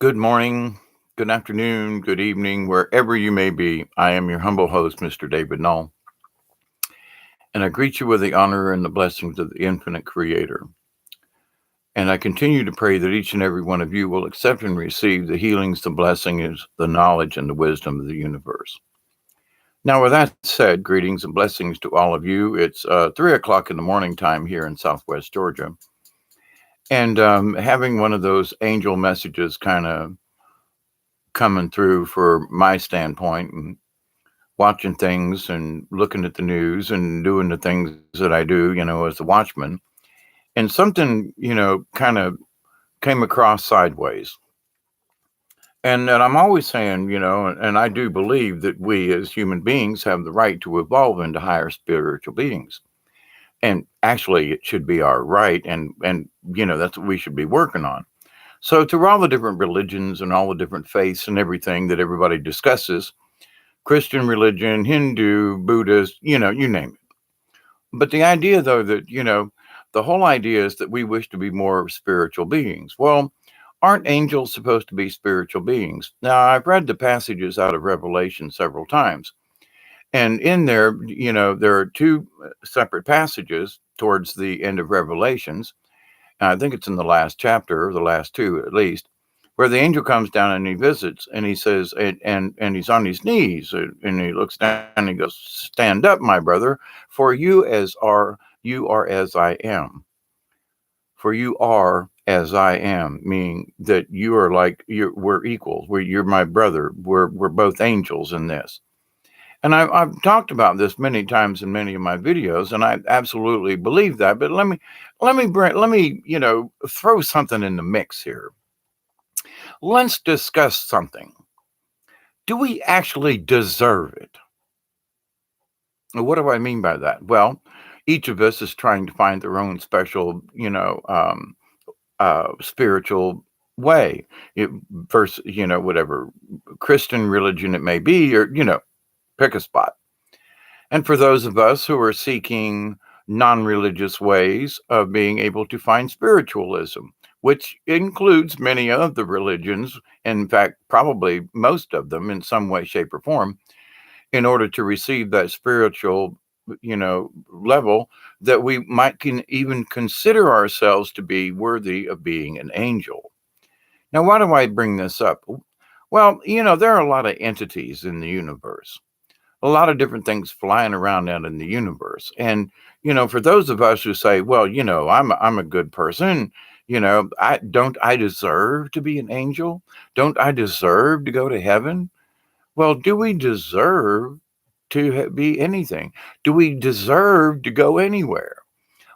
Good morning, good afternoon, good evening, wherever you may be. I am your humble host, Mr. David Null, and I greet you with the honor and the blessings of the infinite Creator. And I continue to pray that each and every one of you will accept and receive the healings, the blessings, the knowledge, and the wisdom of the universe. Now, with that said, greetings and blessings to all of you. It's 3 o'clock in the morning time here in Southwest Georgia. And having one of those angel messages kind of coming through for my standpoint and watching things and looking at the news and doing the things that I do, as a watchman. And something, kind of came across sideways. And I'm always saying, and I do believe that we as human beings have the right to evolve into higher spiritual beings. And actually, it should be our right. And that's what we should be working on. So, through all the different religions and all the different faiths and everything that everybody discusses, Christian religion, Hindu, Buddhist, you name it. But the idea, though, that, the whole idea is that we wish to be more spiritual beings. Well, aren't angels supposed to be spiritual beings? Now, I've read the passages out of Revelation several times. And in there, there are two separate passages towards the end of Revelations. I think it's in the last chapter, or the last two at least, where the angel comes down and he visits and he says, and he's on his knees and he looks down and he goes, "Stand up, my brother, for you are as I am. For you are as I am," meaning that you are we're equals. You're my brother. We're both angels in this. And I've talked about this many times in many of my videos, and I absolutely believe that. But let me throw something in the mix here. Let's discuss something. Do we actually deserve it? And what do I mean by that? Well, each of us is trying to find their own special, spiritual way. Versus, whatever Christian religion it may be, or pick a spot. And for those of us who are seeking non-religious ways of being able to find spiritualism, which includes many of the religions, in fact, probably most of them in some way, shape, or form, in order to receive that spiritual, level that we might can even consider ourselves to be worthy of being an angel. Now, why do I bring this up? Well, there are a lot of entities in the universe, a lot of different things flying around out in the universe. And, for those of us who say, well, I'm a good person, I deserve to be an angel? Don't I deserve to go to heaven? Well, do we deserve to be anything? Do we deserve to go anywhere?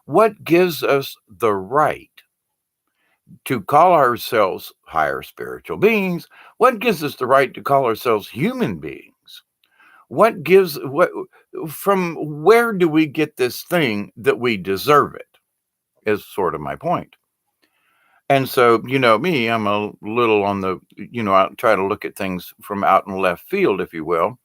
What gives us the right to call ourselves higher spiritual beings? What gives us the right to call ourselves human beings? From where do we get this thing that we deserve it? Is sort of my point. And so, me, I'm a little on the, I try to look at things from out in left field, if you will.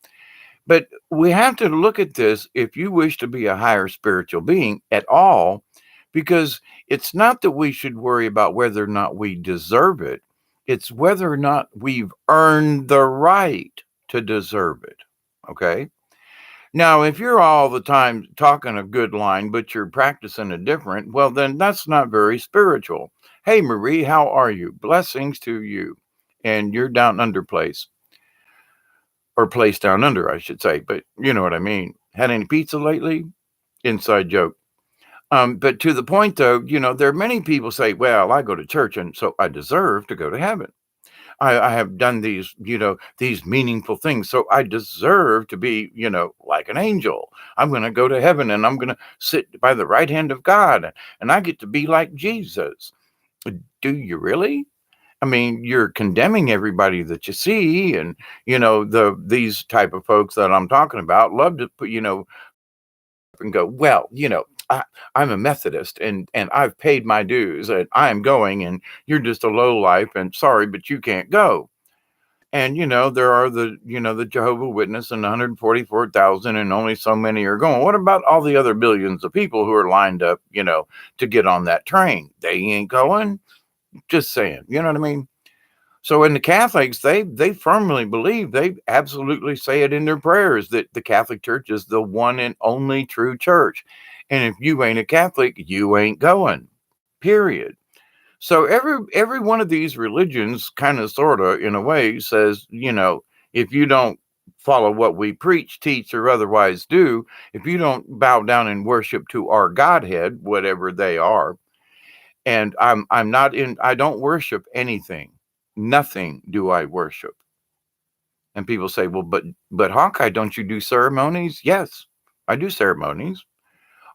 But we have to look at this if you wish to be a higher spiritual being at all, because it's not that we should worry about whether or not we deserve it. It's whether or not we've earned the right to deserve it. Okay. Now, if you're all the time talking a good line, but you're practicing a different, well, then that's not very spiritual. Hey, Marie, how are you? Blessings to you. And you're down under place, or place down under, I should say. But you know what I mean. Had any pizza lately? Inside joke. But to the point, though, there are many people say, well, I go to church and so I deserve to go to heaven. I have done these meaningful things. So I deserve to be, like an angel. I'm going to go to heaven and I'm going to sit by the right hand of God and I get to be like Jesus. Do you really? I mean, you're condemning everybody that you see. And, these type of folks that I'm talking about love to put, and go, well, I'm a Methodist and I've paid my dues and I'm going and you're just a low life and sorry, but you can't go. And, there are the Jehovah Witness and 144,000 and only so many are going. What about all the other billions of people who are lined up, to get on that train? They ain't going. Just saying, you know what I mean? So in the Catholics, they firmly believe, they absolutely say it in their prayers, that the Catholic Church is the one and only true church. And if you ain't a Catholic, you ain't going. Period. So every one of these religions kind of sort of in a way says, if you don't follow what we preach, teach, or otherwise do, if you don't bow down and worship to our Godhead, whatever they are, and I'm not in, I don't worship anything. Nothing do I worship. And people say, well, but Hawkeye, don't you do ceremonies? Yes, I do ceremonies.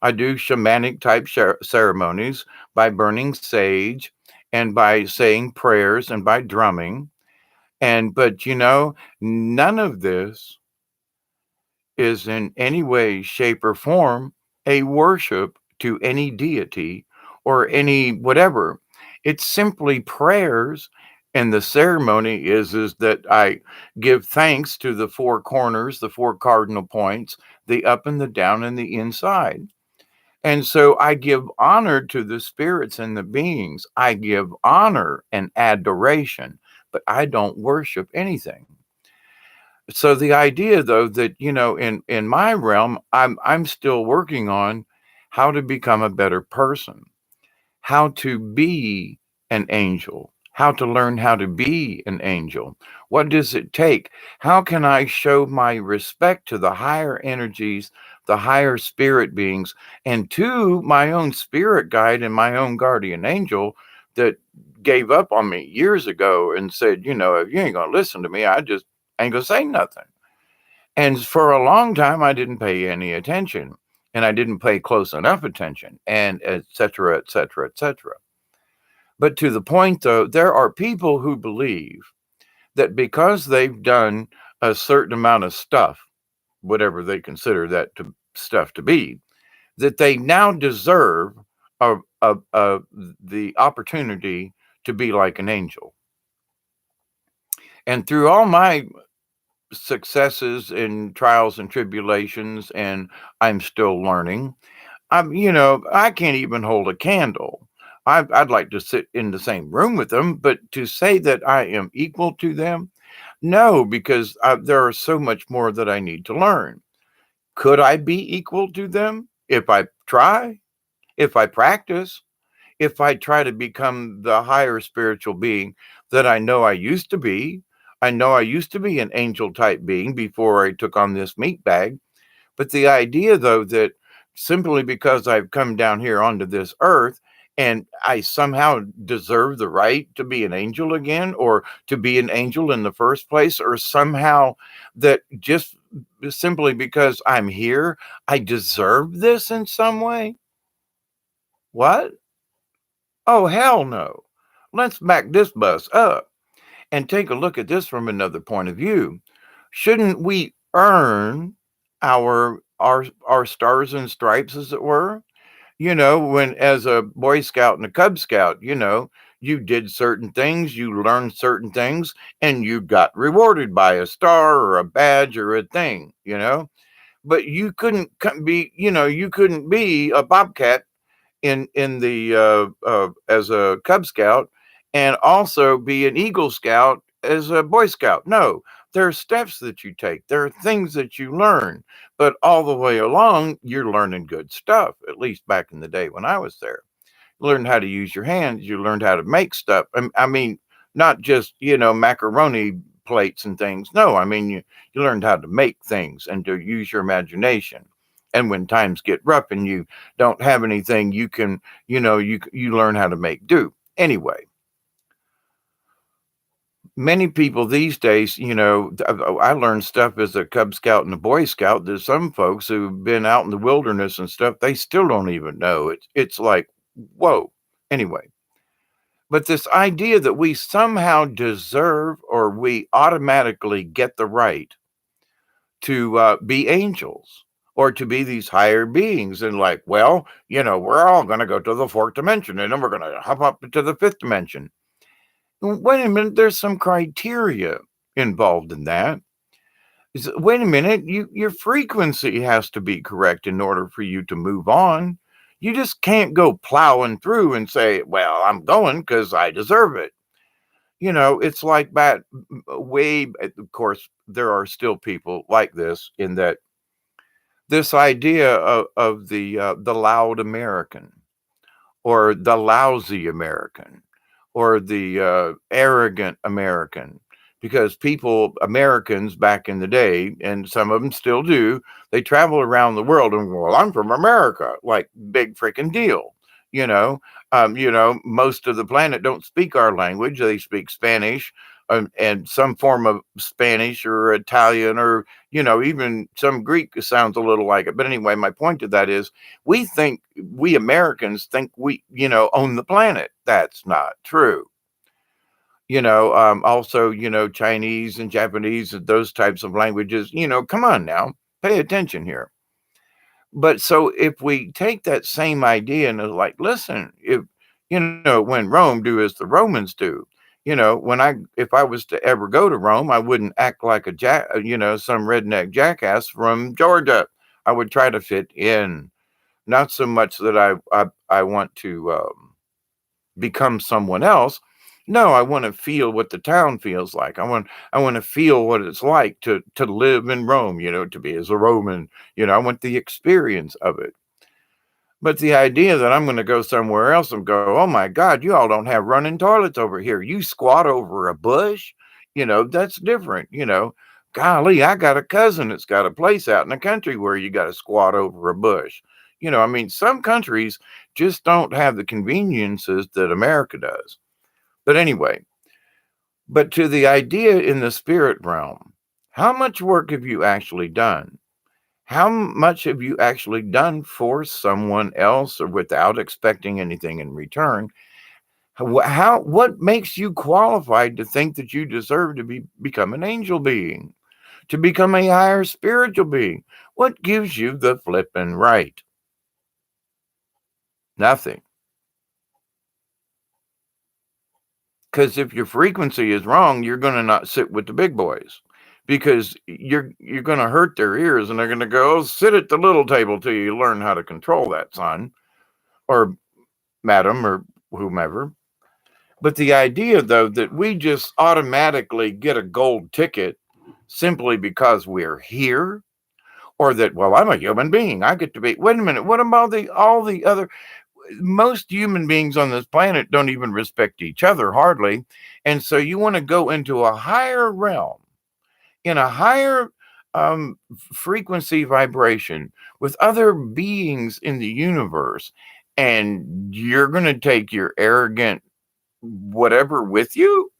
I do shamanic type ceremonies by burning sage and by saying prayers and by drumming. But none of this is in any way, shape, or form a worship to any deity or any whatever. It's simply prayers. And the ceremony is that I give thanks to the four corners, the four cardinal points, the up and the down and the inside. And so I give honor to the spirits and the beings. I give honor and adoration, but I don't worship anything. So the idea, though, that in my realm, I'm still working on how to become a better person, how to be an angel, how to learn how to be an angel. What does it take? How can I show my respect to the higher energies, the higher spirit beings, and to my own spirit guide and my own guardian angel that gave up on me years ago and said, if you ain't going to listen to me, I just ain't going to say nothing. And for a long time, I didn't pay any attention, and I didn't pay close enough attention, and et cetera, et cetera, et cetera. But to the point, though, there are people who believe that because they've done a certain amount of stuff, whatever they consider that stuff to be, that they now deserve the opportunity to be like an angel. And through all my successes and trials and tribulations, and I'm still learning, I can't even hold a candle. I'd like to sit in the same room with them, but to say that I am equal to them, no, because there are so much more that I need to learn. Could I be equal to them if I try, if I practice, if I try to become the higher spiritual being that I know I used to be? I know I used to be an angel type being before I took on this meat bag. But the idea, though, that simply because I've come down here onto this earth and I somehow deserve the right to be an angel again, or to be an angel in the first place, or somehow that just simply because I'm here, I deserve this in some way. What? Oh, hell no. Let's back this bus up and take a look at this from another point of view. Shouldn't we earn our stars and stripes, as it were? When as a Boy Scout and a Cub Scout, you did certain things, you learned certain things, and you got rewarded by a star or a badge or a thing. But you couldn't be, you couldn't be a bobcat in the as a Cub Scout and also be an Eagle Scout as a Boy Scout. No, there are steps that you take. There are things that you learn, but all the way along, you're learning good stuff. At least back in the day when I was there, you learned how to use your hands. You learned how to make stuff. I mean, not just macaroni plates and things. No, I mean you learned how to make things and to use your imagination. And when times get rough and you don't have anything, you can, you learn how to make do. Anyway, many people these days, I learned stuff as a Cub Scout and a Boy Scout. There's some folks who've been out in the wilderness and stuff, they still don't even know. It's like, whoa. Anyway, but this idea that we somehow deserve or we automatically get the right to be angels or to be these higher beings, and like, well, we're all going to go to the fourth dimension and then we're going to hop up to the fifth dimension. Wait a minute, there's some criteria involved in that. Wait a minute, your frequency has to be correct in order for you to move on. You just can't go plowing through and say, well, I'm going because I deserve it. It's like that way. Of course, there are still people like this in that this idea of the loud American or the lousy American or the arrogant American. Because Americans back in the day, and some of them still do, they travel around the world and go, well, I'm from America, like big freaking deal. You know, most of the planet don't speak our language; they speak Spanish and some form of Spanish or Italian or even some Greek sounds a little like it. But anyway, my point to that is we Americans think we own the planet. That's not true. Also, Chinese and Japanese and those types of languages, come on now, pay attention here. But so if we take that same idea and like, listen, when Rome do as the Romans do, if I was to ever go to Rome, I wouldn't act like some redneck jackass from Georgia. I would try to fit in, not so much that I want to become someone else. No, I want to feel what the town feels like. I want to feel what it's like to live in Rome, to be as a Roman. I want the experience of it. But the idea that I'm going to go somewhere else and go, oh my God, you all don't have running toilets over here. You squat over a bush, that's different. Golly, I got a cousin that's got a place out in the country where you got to squat over a bush. I mean, some countries just don't have the conveniences that America does. But anyway, but to the idea in the spirit realm, how much work have you actually done? How much have you actually done for someone else or without expecting anything in return? What makes you qualified to think that you deserve to become an angel being, to become a higher spiritual being? What gives you the flippin' right? Nothing. Because if your frequency is wrong, you're going to not sit with the big boys because you're going to hurt their ears and they're going to go, oh, sit at the little table till you learn how to control that, son or madam or whomever. But the idea, though, that we just automatically get a gold ticket simply because we're here, or that, well, I'm a human being, I get to be. Wait a minute, what about all the other? Most human beings on this planet don't even respect each other hardly, and so you want to go into a higher realm, in a higher frequency vibration with other beings in the universe, and you're going to take your arrogant whatever with you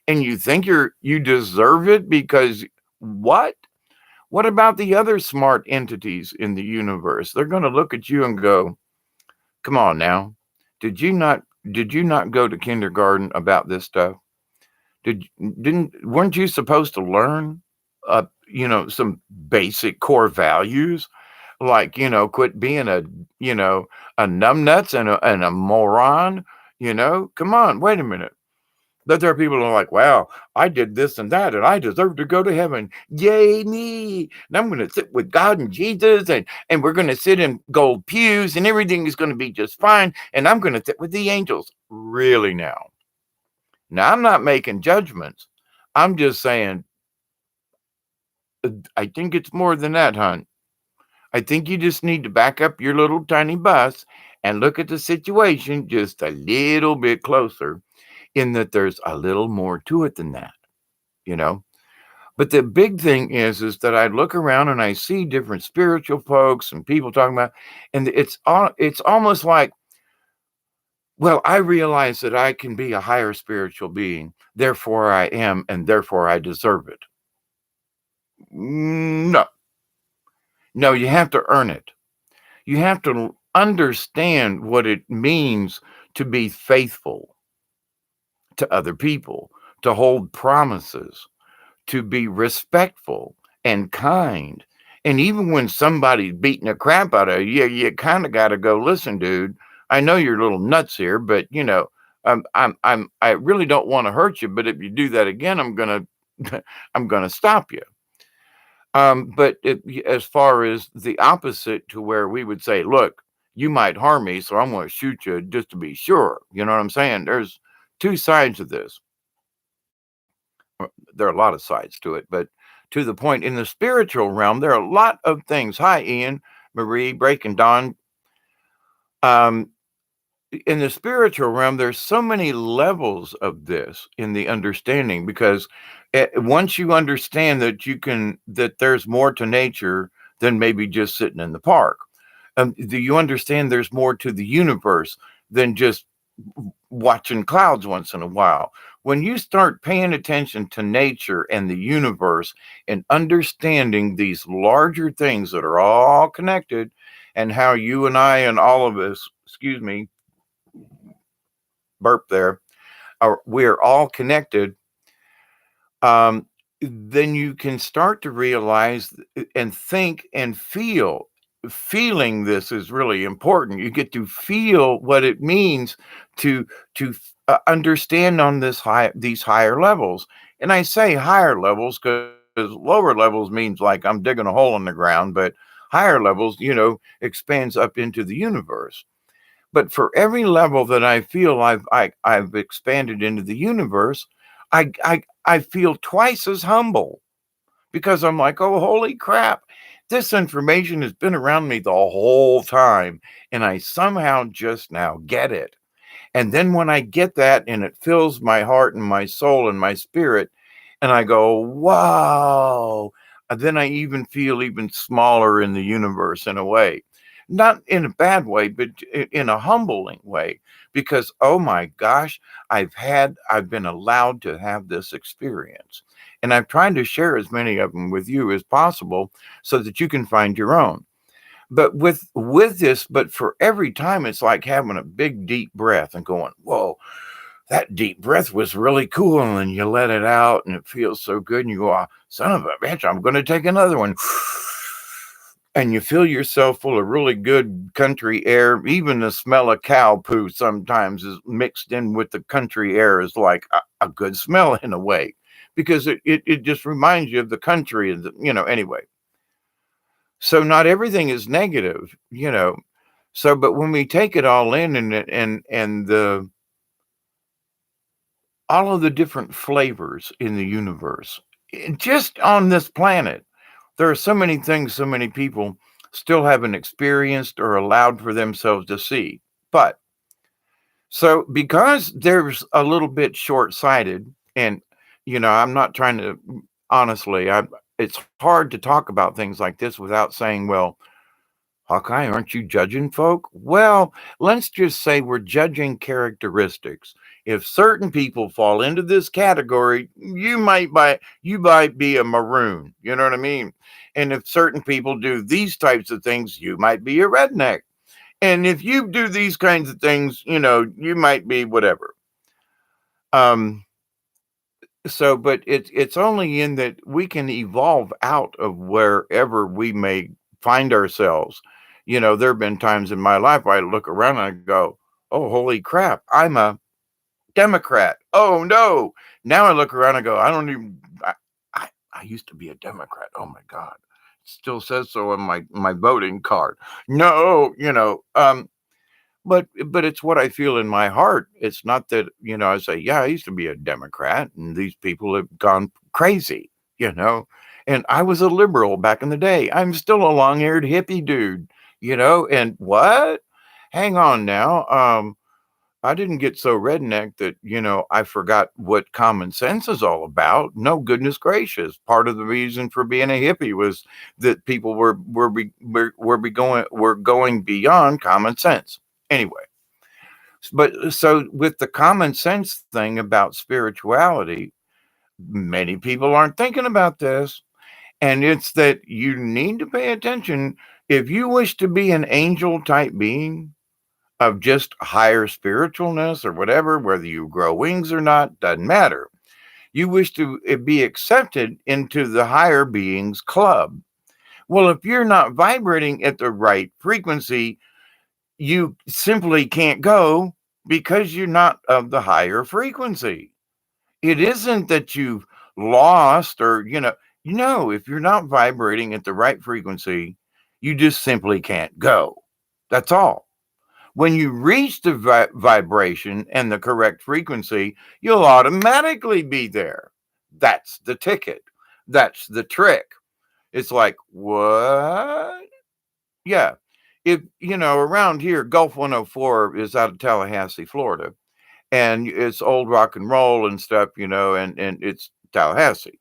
and you think you deserve it because what about the other smart entities in the universe? They're going to look at you and go, come on now, did you not go to kindergarten about this stuff? Didn't weren't you supposed to learn some basic core values, like quit being a numbnuts and a moron? Come on, wait a minute. But there are people who are like, wow, I did this and that, and I deserve to go to heaven. Yay, me. And I'm going to sit with God and Jesus, and we're going to sit in gold pews, and everything is going to be just fine. And I'm going to sit with the angels. Really now? Now, I'm not making judgments. I'm just saying, I think it's more than that, hon. I think you just need to back up your little tiny bus and look at the situation just a little bit closer, in that there's a little more to it than that, you know. But the big thing is that I look around and I see different spiritual folks and people talking about, and it's almost like, well, I realize that I can be a higher spiritual being, therefore I am, and therefore I deserve it. No, no, you have to earn it. You have to understand what it means to be faithful to other people, to hold promises, to be respectful and kind. And even when somebody's beating the crap out of you, you kind of got to go, listen, dude, I know you're a little nuts here, but I really don't want to hurt you. But if you do that again, I'm gonna, I'm gonna stop you. But as far as the opposite to where we would say, look, you might harm me, so I'm going to shoot you just to be sure. You know what I'm saying? There's two sides of this. there are a lot of sides to it, but to the point in the spiritual realm, there are a lot of things. Hi, Ian, Marie, Breaking Dawn. Um, in the spiritual realm, there's so many levels of this in the understanding because once you understand that that there's more to nature than maybe just sitting in the park. Do you understand there's more to the universe than just watching clouds once in a while? When you start paying attention to nature and the universe and understanding these larger things that are all connected, and how you and I and all of us, excuse me, burp there, we're all connected, um, then you can start to realize and think and feel. Feeling this is really important. You get to feel what it means to understand on these higher levels. And I say higher levels because lower levels means like I'm digging a hole in the ground, but higher levels, expands up into the universe. But for every level that I feel I've expanded into the universe, I feel twice as humble because I'm like, oh, holy crap. This information has been around me the whole time, and I somehow just now get it. And then when I get that and it fills my heart and my soul and my spirit, and I go, wow, then I even feel even smaller in the universe in a way. Not in a bad way, but in a humbling way, because oh my gosh, I've been allowed to have this experience. And I've tried to share as many of them with you as possible so that you can find your own. But with this, but for every time, it's like having a big deep breath and going, whoa, that deep breath was really cool. And then you let it out and it feels so good. And you go, oh, son of a bitch, I'm going to take another one. And you feel yourself full of really good country air. Even the smell of cow poo sometimes is mixed in with the country air, is like a good smell in a way, because it just reminds you of the country. And anyway. So not everything is negative. So, but when we take it all in and the all of the different flavors in the universe, just on this planet, there are so many things, so many people still haven't experienced or allowed for themselves to see. But so because there's a little bit short-sighted, and I'm not trying to honestly, it's hard to talk about things like this without saying, well, Hawkeye, aren't you judging folk? Well, let's just say we're judging characteristics. If certain people fall into this category, you might be a maroon. You know what I mean? And if certain people do these types of things, you might be a redneck. And if you do these kinds of things, you might be whatever. Um, but it's only in that we can evolve out of wherever we may find ourselves. There have been times in my life I look around and I go, oh, holy crap, I'm a Democrat. Oh no. Now I look around and go, I don't even I used to be a Democrat. Oh my God. It still says so on my voting card. No, but it's what I feel in my heart. It's not that, I say, yeah, I used to be a Democrat and these people have gone crazy, you know. And I was a liberal back in the day. I'm still a long-haired hippie dude, and what? Hang on now. I didn't get so redneck that, I forgot what common sense is all about. No, goodness gracious. Part of the reason for being a hippie was that people were going beyond common sense. Anyway, but so with the common sense thing about spirituality, many people aren't thinking about this. And it's that you need to pay attention. If you wish to be an angel type being of just higher spiritualness or whatever, whether you grow wings or not, doesn't matter. You wish to be accepted into the higher beings club. Well, if you're not vibrating at the right frequency, you simply can't go because you're not of the higher frequency. It isn't that you've lost or, if you're not vibrating at the right frequency, you just simply can't go. That's all. When you reach the vibration and the correct frequency, you'll automatically be there. That's the ticket. That's the trick. It's like, what? Yeah. If, around here, Gulf 104 is out of Tallahassee, Florida, and it's old rock and roll and stuff, and it's Tallahassee.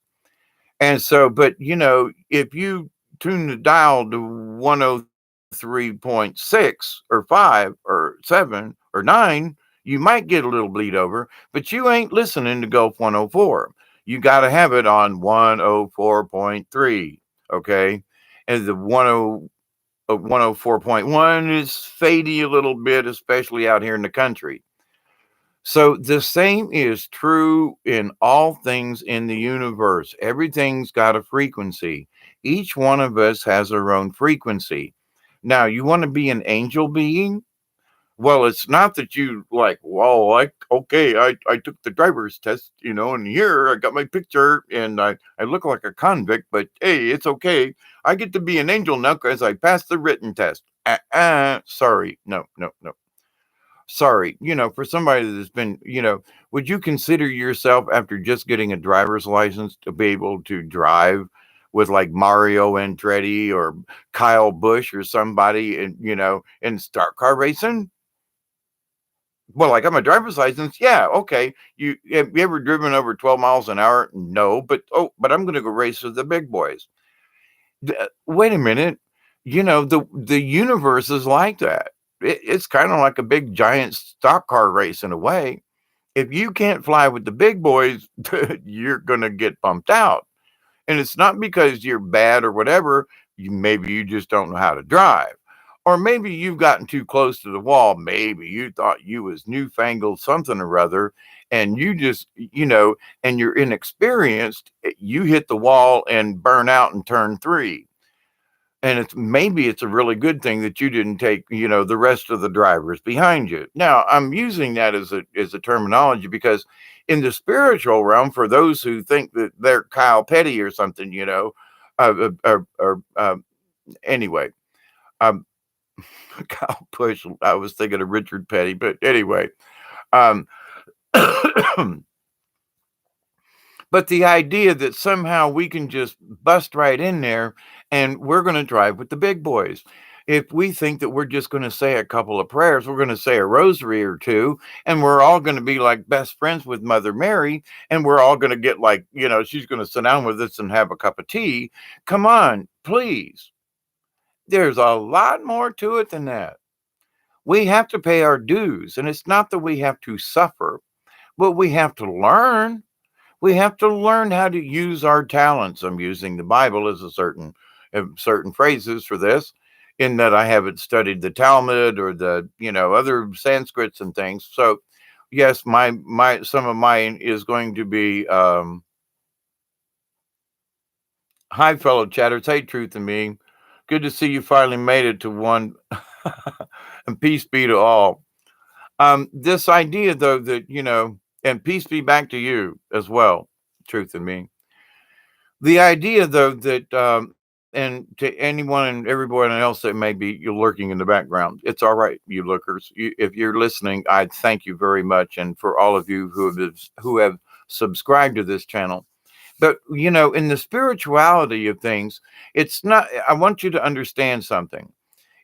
And so, but, if you tune the dial to 103.6 or 5 or 7 or 9, you might get a little bleed over, but you ain't listening to Gulf 104. You got to have it on 104.3. Okay. And the 104.1 is fadey a little bit, especially out here in the country. So the same is true in all things in the universe. Everything's got a frequency. Each one of us has our own frequency. Now, you want to be an angel being? Well, it's not that you like, well, I took the driver's test, and here I got my picture and I look like a convict, but hey, it's okay. I get to be an angel now because I passed the written test. Sorry. No, no, no. Sorry, for somebody that's been, would you consider yourself after just getting a driver's license to be able to drive with like Mario Andretti or Kyle Busch or somebody and, in stock car racing? Well, like I'm a driver's license. Yeah. Okay. Have you ever driven over 12 miles an hour? No, but I'm going to go race with the big boys. Wait a minute. The universe is like that. It's kind of like a big giant stock car race in a way. If you can't fly with the big boys, you're going to get bumped out. And it's not because you're bad or whatever. Maybe you just don't know how to drive. Or maybe you've gotten too close to the wall. Maybe you thought you was newfangled something or other. And you just, and you're inexperienced. You hit the wall and burn out in turn 3. And it's a really good thing that you didn't take, the rest of the drivers behind you. Now, I'm using that as a terminology because in the spiritual realm, for those who think that they're Kyle Petty or something, anyway, um, Kyle Busch, I was thinking of Richard Petty, but anyway, um, but the idea that somehow we can just bust right in there and we're going to drive with the big boys. If we think that we're just going to say a couple of prayers, we're going to say a rosary or two, and we're all going to be like best friends with Mother Mary, and we're all going to get like, she's going to sit down with us and have a cup of tea. Come on, please. There's a lot more to it than that. We have to pay our dues, and it's not that we have to suffer, but we have to learn. We have to learn how to use our talents. I'm using the Bible as a certain phrases for this, in that I haven't studied the Talmud or the other Sanskrits and things. So, yes, my some of mine is going to be hi, fellow chatters. Hey, Truth and Me. Good to see you finally made it to one, and peace be to all. This idea, though, that and peace be back to you as well, Truth and Me. The idea, though, that and to anyone and everyone else that may be you lurking in the background, it's all right, you lookers. If you're listening, I thank you very much, and for all of you who have subscribed to this channel. But in the spirituality of things, it's not. I want you to understand something.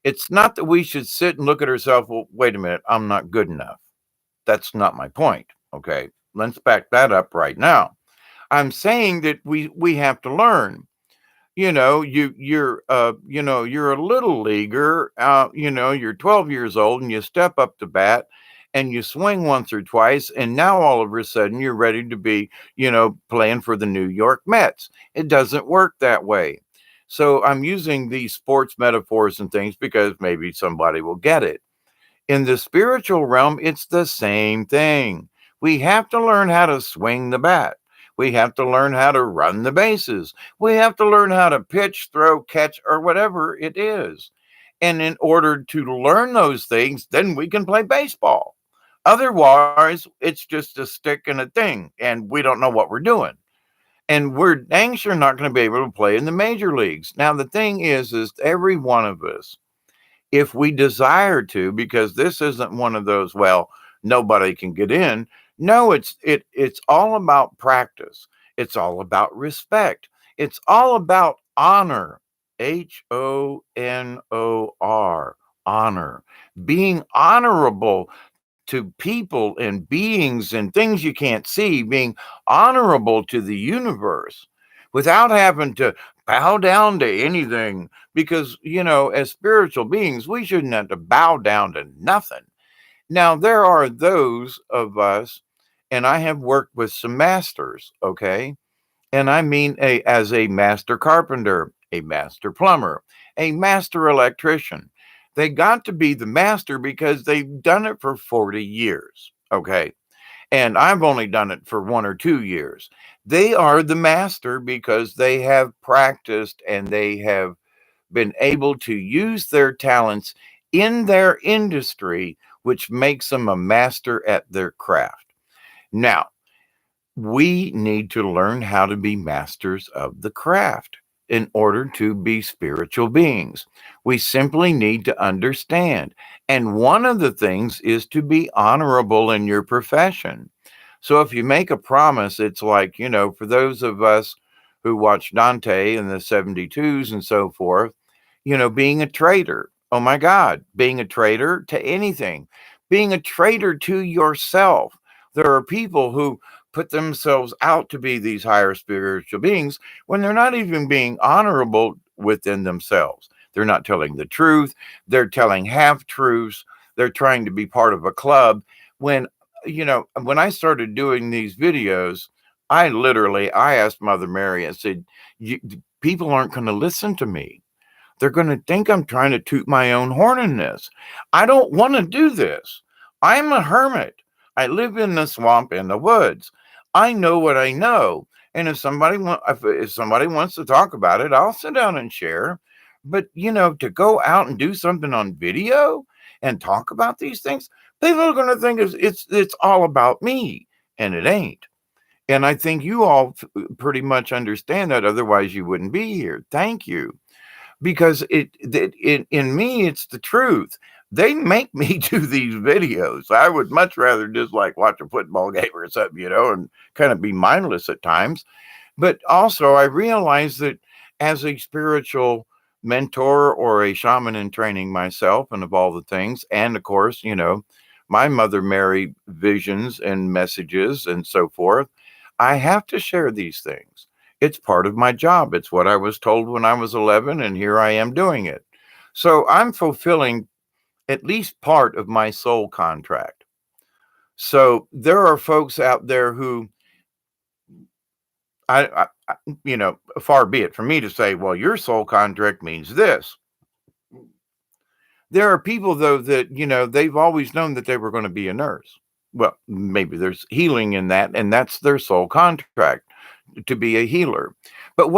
It's not that we should sit and look at ourselves. Well, wait a minute, I'm not good enough. That's not my point. Okay, let's back that up right now. I'm saying that we have to learn. You're you're a little leaguer. You're 12 years old and you step up to bat and you swing once or twice, and now all of a sudden you're ready to be playing for the New York Mets. It doesn't work that way. So I'm using these sports metaphors and things because maybe somebody will get it. In the spiritual realm, it's the same thing. We have to learn how to swing the bat. We have to learn how to run the bases. We have to learn how to pitch, throw, catch, or whatever it is. And in order to learn those things, then we can play baseball. Otherwise, it's just a stick and a thing, and we don't know what we're doing. And we're dang sure not going to be able to play in the major leagues. Now, the thing is every one of us, if we desire to, because this isn't one of those, well, nobody can get in. No, it's all about practice. It's all about respect. It's all about honor. HONOR, honor. Being honorable to people and beings and things you can't see, being honorable to the universe without having to bow down to anything. Because, as spiritual beings, we shouldn't have to bow down to nothing. Now, there are those of us, and I have worked with some masters, okay? And I mean as a master carpenter, a master plumber, a master electrician. They got to be the master because they've done it for 40 years, okay? And I've only done it for 1 or 2 years. They are the master because they have practiced and they have been able to use their talents in their industry, which makes them a master at their craft. Now, we need to learn how to be masters of the craft in order to be spiritual beings. We simply need to understand. And one of the things is to be honorable in your profession. So if you make a promise, it's like, for those of us who watch Dante and the 72s and so forth, being a traitor. Oh my God, being a traitor to anything, being a traitor to yourself. There are people who put themselves out to be these higher spiritual beings when they're not even being honorable within themselves. They're not telling the truth. They're telling half truths. They're trying to be part of a club. When I started doing these videos, I asked Mother Mary, I said, people aren't going to listen to me. They're going to think I'm trying to toot my own horn in this. I don't want to do this. I'm a hermit. I live in the swamp in the woods. I know what I know. And if somebody wants to talk about it, I'll sit down and share. But to go out and do something on video and talk about these things, people are going to think it's all about me, and it ain't. And I think you all pretty much understand that. Otherwise, you wouldn't be here. Thank you, because in me, it's the truth. They make me do these videos. I would much rather just like watch a football game or something, and kind of be mindless at times. But also, I realize that as a spiritual mentor or a shaman in training myself, and of all the things, and of course, my Mother Mary visions and messages and so forth, I have to share these things. It's part of my job. It's what I was told when I was 11, and here I am doing it. So I'm fulfilling at least part of my soul contract. So there are folks out there who far be it for me to say, well, your soul contract means this. There are people, though, that, they've always known that they were going to be a nurse. Well, maybe there's healing in that, and that's their soul contract, to be a healer. But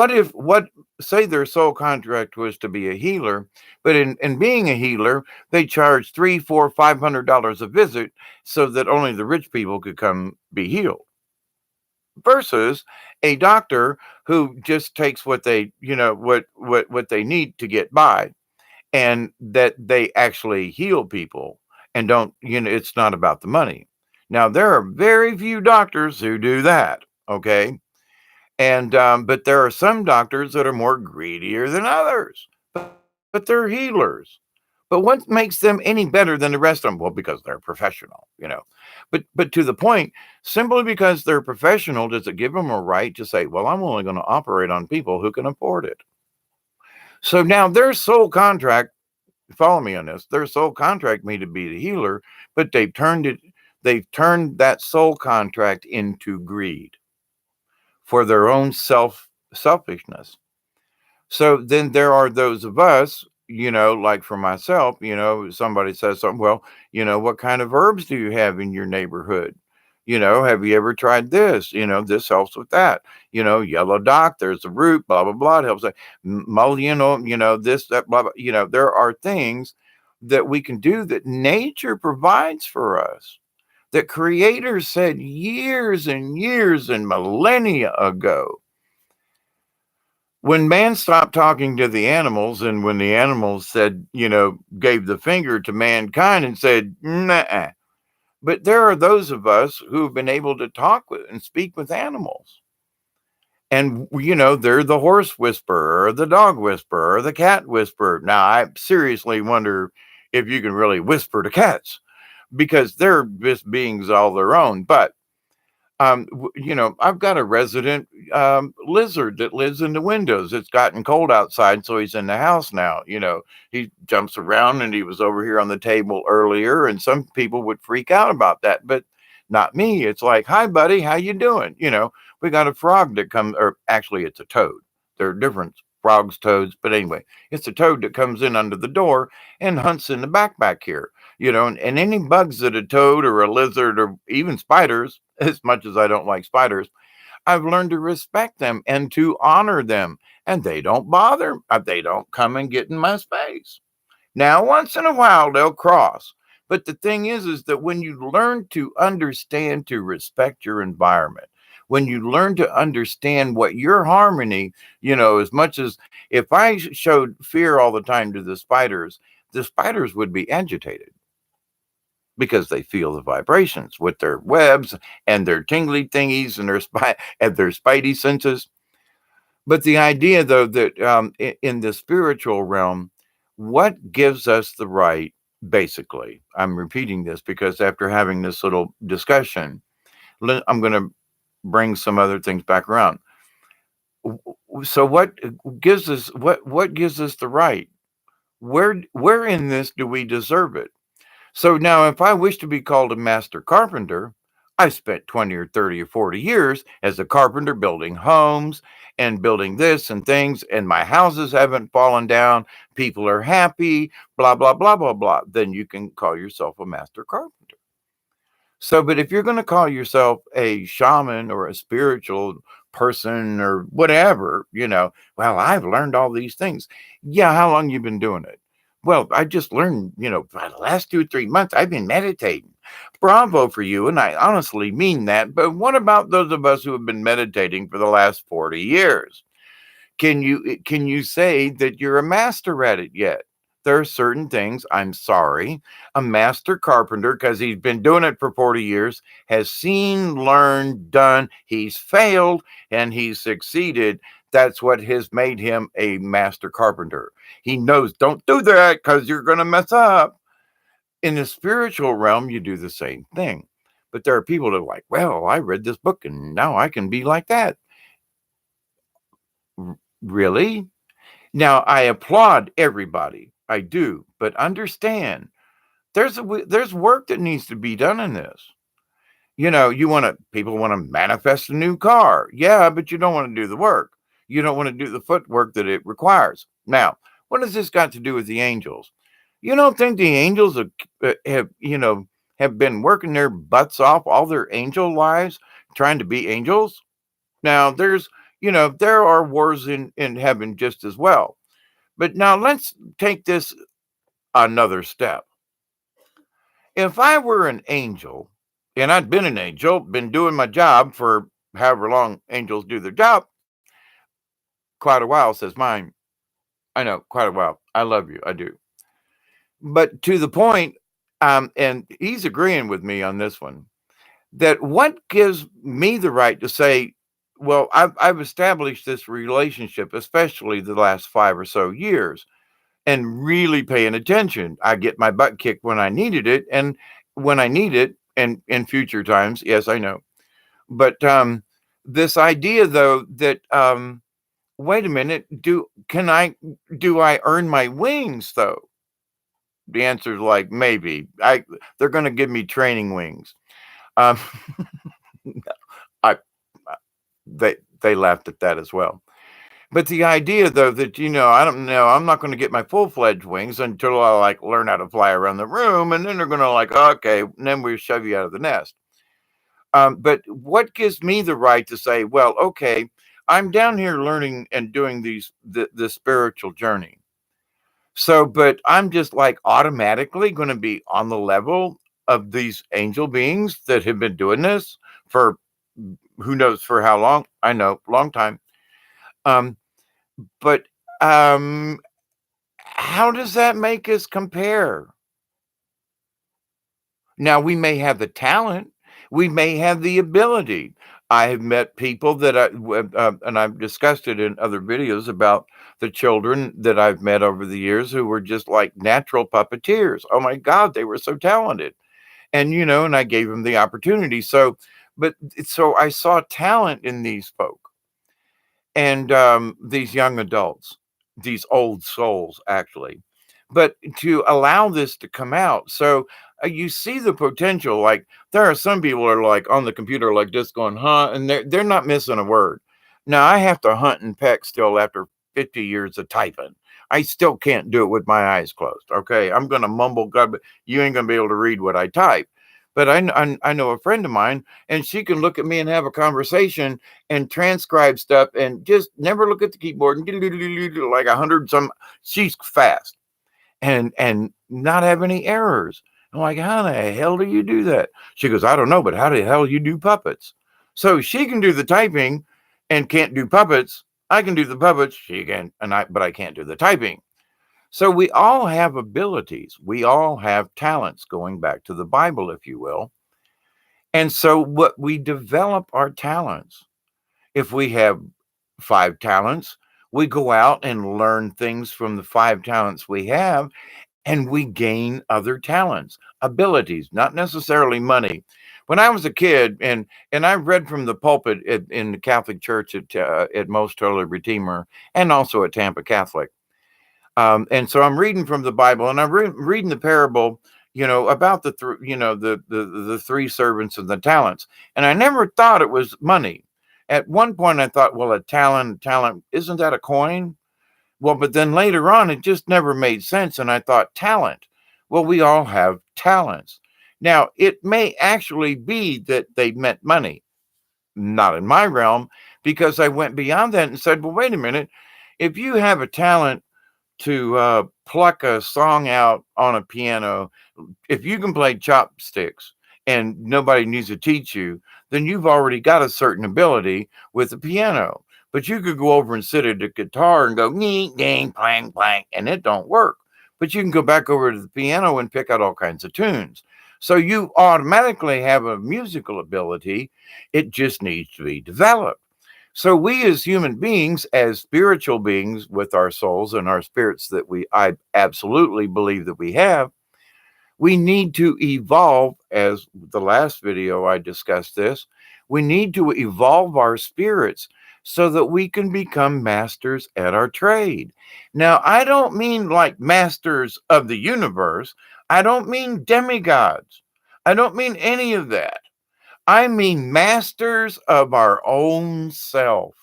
say their soul contract was to be a healer, but in being a healer, they charge $300, $400, $500 a visit so that only the rich people could come be healed. Versus a doctor who just takes what they, what they need to get by, and that they actually heal people and don't, it's not about the money. Now, there are very few doctors who do that. Okay. And, but there are some doctors that are more greedier than others, but they're healers. But what makes them any better than the rest of them? Well, because they're professional, But to the point, simply because they're professional, does it give them a right to say, well, I'm only going to operate on people who can afford it? So now their soul contract, follow me on this, their soul contract me to be the healer, but they've turned that soul contract into greed for their own selfishness. So then there are those of us, like for myself, somebody says something, well, what kind of herbs do you have in your neighborhood? Have you ever tried this? This helps with that. Yellow dock, there's the root, blah, blah, blah. It helps. Mullein, this, that, blah, blah. There are things that we can do that nature provides for us, that creators said years and years and millennia ago. When man stopped talking to the animals, and when the animals said, gave the finger to mankind and said, nah. But there are those of us who have been able to talk with and speak with animals. And, they're the horse whisperer or the dog whisperer or the cat whisperer. Now, I seriously wonder if you can really whisper to cats because they're just beings all their own. But I've got a resident lizard that lives in the windows. It's gotten cold outside, so he's in the house now. He jumps around, and he was over here on the table earlier, and some people would freak out about that, but not me. It's like, hi, buddy, how you doing? We got a frog that comes, or actually, it's a toad. There are different frogs, toads, but anyway, it's a toad that comes in under the door and hunts in the back here. And any bugs that a toad or a lizard or even spiders, as much as I don't like spiders, I've learned to respect them and to honor them. And they don't bother. They don't come and get in my space. Now, once in a while, they'll cross. But the thing is that when you learn to understand to respect your environment, when you learn to understand what your harmony, as much as if I showed fear all the time to the spiders would be agitated because they feel the vibrations with their webs and their tingly thingies and their spidey senses. But the idea, though, that in the spiritual realm, what gives us the right, basically, I'm repeating this because after having this little discussion, I'm going to bring some other things back around. So, what gives us the right? Where in this do we deserve it? So now, if I wish to be called a master carpenter, I spent 20 or 30 or 40 years as a carpenter building homes and building this and things, and my houses haven't fallen down. People are happy, blah, blah, blah, blah, blah. Then you can call yourself a master carpenter. So, but if you're going to call yourself a shaman or a spiritual person or whatever, well, I've learned all these things. Yeah, how long you been doing it? Well, I just learned, for the last 2 or 3 months, I've been meditating. Bravo for you. And I honestly mean that. But what about those of us who have been meditating for the last 40 years? Can you say that you're a master at it yet? There are certain things, I'm sorry, a master carpenter, because he's been doing it for 40 years, has seen, learned, done, he's failed, and he's succeeded. That's what has made him a master carpenter. He knows, don't do that because you're going to mess up. In the spiritual realm, you do the same thing. But there are people that are like, well, I read this book and now I can be like that. Really? Now, I applaud everybody. I do. But understand, there's work that needs to be done in this. People want to manifest a new car. Yeah, but you don't want to do the work. You don't want to do the footwork that it requires. Now, what has this got to do with the angels? You don't think the angels have been working their butts off all their angel lives trying to be angels? Now, there are wars in heaven just as well. But now let's take this another step. If I were an angel, and I'd been an angel, been doing my job for however long angels do their job, quite a while, says mine. I know, quite a while. I love you. I do. But to the point, and he's agreeing with me on this one, that what gives me the right to say, well, I've established this relationship, especially the last 5 or so years, and really paying attention. I get my butt kicked when I needed it, and when I need it, and in future times, yes, I know. But this idea, though, that wait a minute, do I earn my wings though? The answer is like maybe. They're going to give me training wings. Um, I they laughed at that as well. But the idea, though, that I don't know, I'm not going to get my full-fledged wings until I like learn how to fly around the room, and then they're going to like, okay, and then we shove you out of the nest. But what gives me the right to say, well, okay, I'm down here learning and doing the spiritual journey. So, but I'm just like automatically going to be on the level of these angel beings that have been doing this for who knows for how long? I know, long time. Um, but how does that make us compare? Now, we may have the talent, we may have the ability. I have met people that and I've discussed it in other videos about the children that I've met over the years who were just like natural puppeteers. Oh my God, they were so talented. And, and I gave them the opportunity. So I saw talent in these folk and these young adults, these old souls, actually. But to allow this to come out, so you see the potential. Like there are some people are like on the computer, like just going, huh, and they're not missing a word. Now I have to hunt and peck still after 50 years of typing. I still can't do it with my eyes closed. Okay, I'm gonna mumble, God, but you ain't gonna be able to read what I type. But I know a friend of mine, and she can look at me and have a conversation and transcribe stuff and just never look at the keyboard and like 100 some. She's fast and not have any errors. I'm like, how the hell do you do that? She goes, I don't know, but how the hell you do puppets? So she can do the typing and can't do puppets. I can do the puppets. She can, but I can't do the typing. So we all have abilities. We all have talents, going back to the Bible, if you will. And so what we develop our talents. If we have 5 talents, we go out and learn things from the 5 talents we have, and we gain other talents, abilities, not necessarily money. When I was a kid, and I read from the pulpit in the Catholic Church at Most Holy Redeemer, and also at Tampa Catholic. And so I'm reading from the Bible, and I'm reading the parable, about the 3 servants and the talents. And I never thought it was money. At one point, I thought, well, talent, isn't that a coin? Well, but then later on, it just never made sense. And I thought, talent. Well, we all have talents. Now, it may actually be that they meant money, not in my realm, because I went beyond that and said, well, wait a minute. If you have a talent to pluck a song out on a piano, if you can play chopsticks and nobody needs to teach you, then you've already got a certain ability with the piano. But you could go over and sit at the guitar and go nee, ding, clang, clang, and it don't work. But you can go back over to the piano and pick out all kinds of tunes. So you automatically have a musical ability. It just needs to be developed. So we as human beings, as spiritual beings with our souls and our spirits that I absolutely believe that we have, we need to evolve. As the last video I discussed this, we need to evolve our spirits so that we can become masters at our trade. Now, I don't mean like masters of the universe. I don't mean demigods. I don't mean any of that. I mean masters of our own self,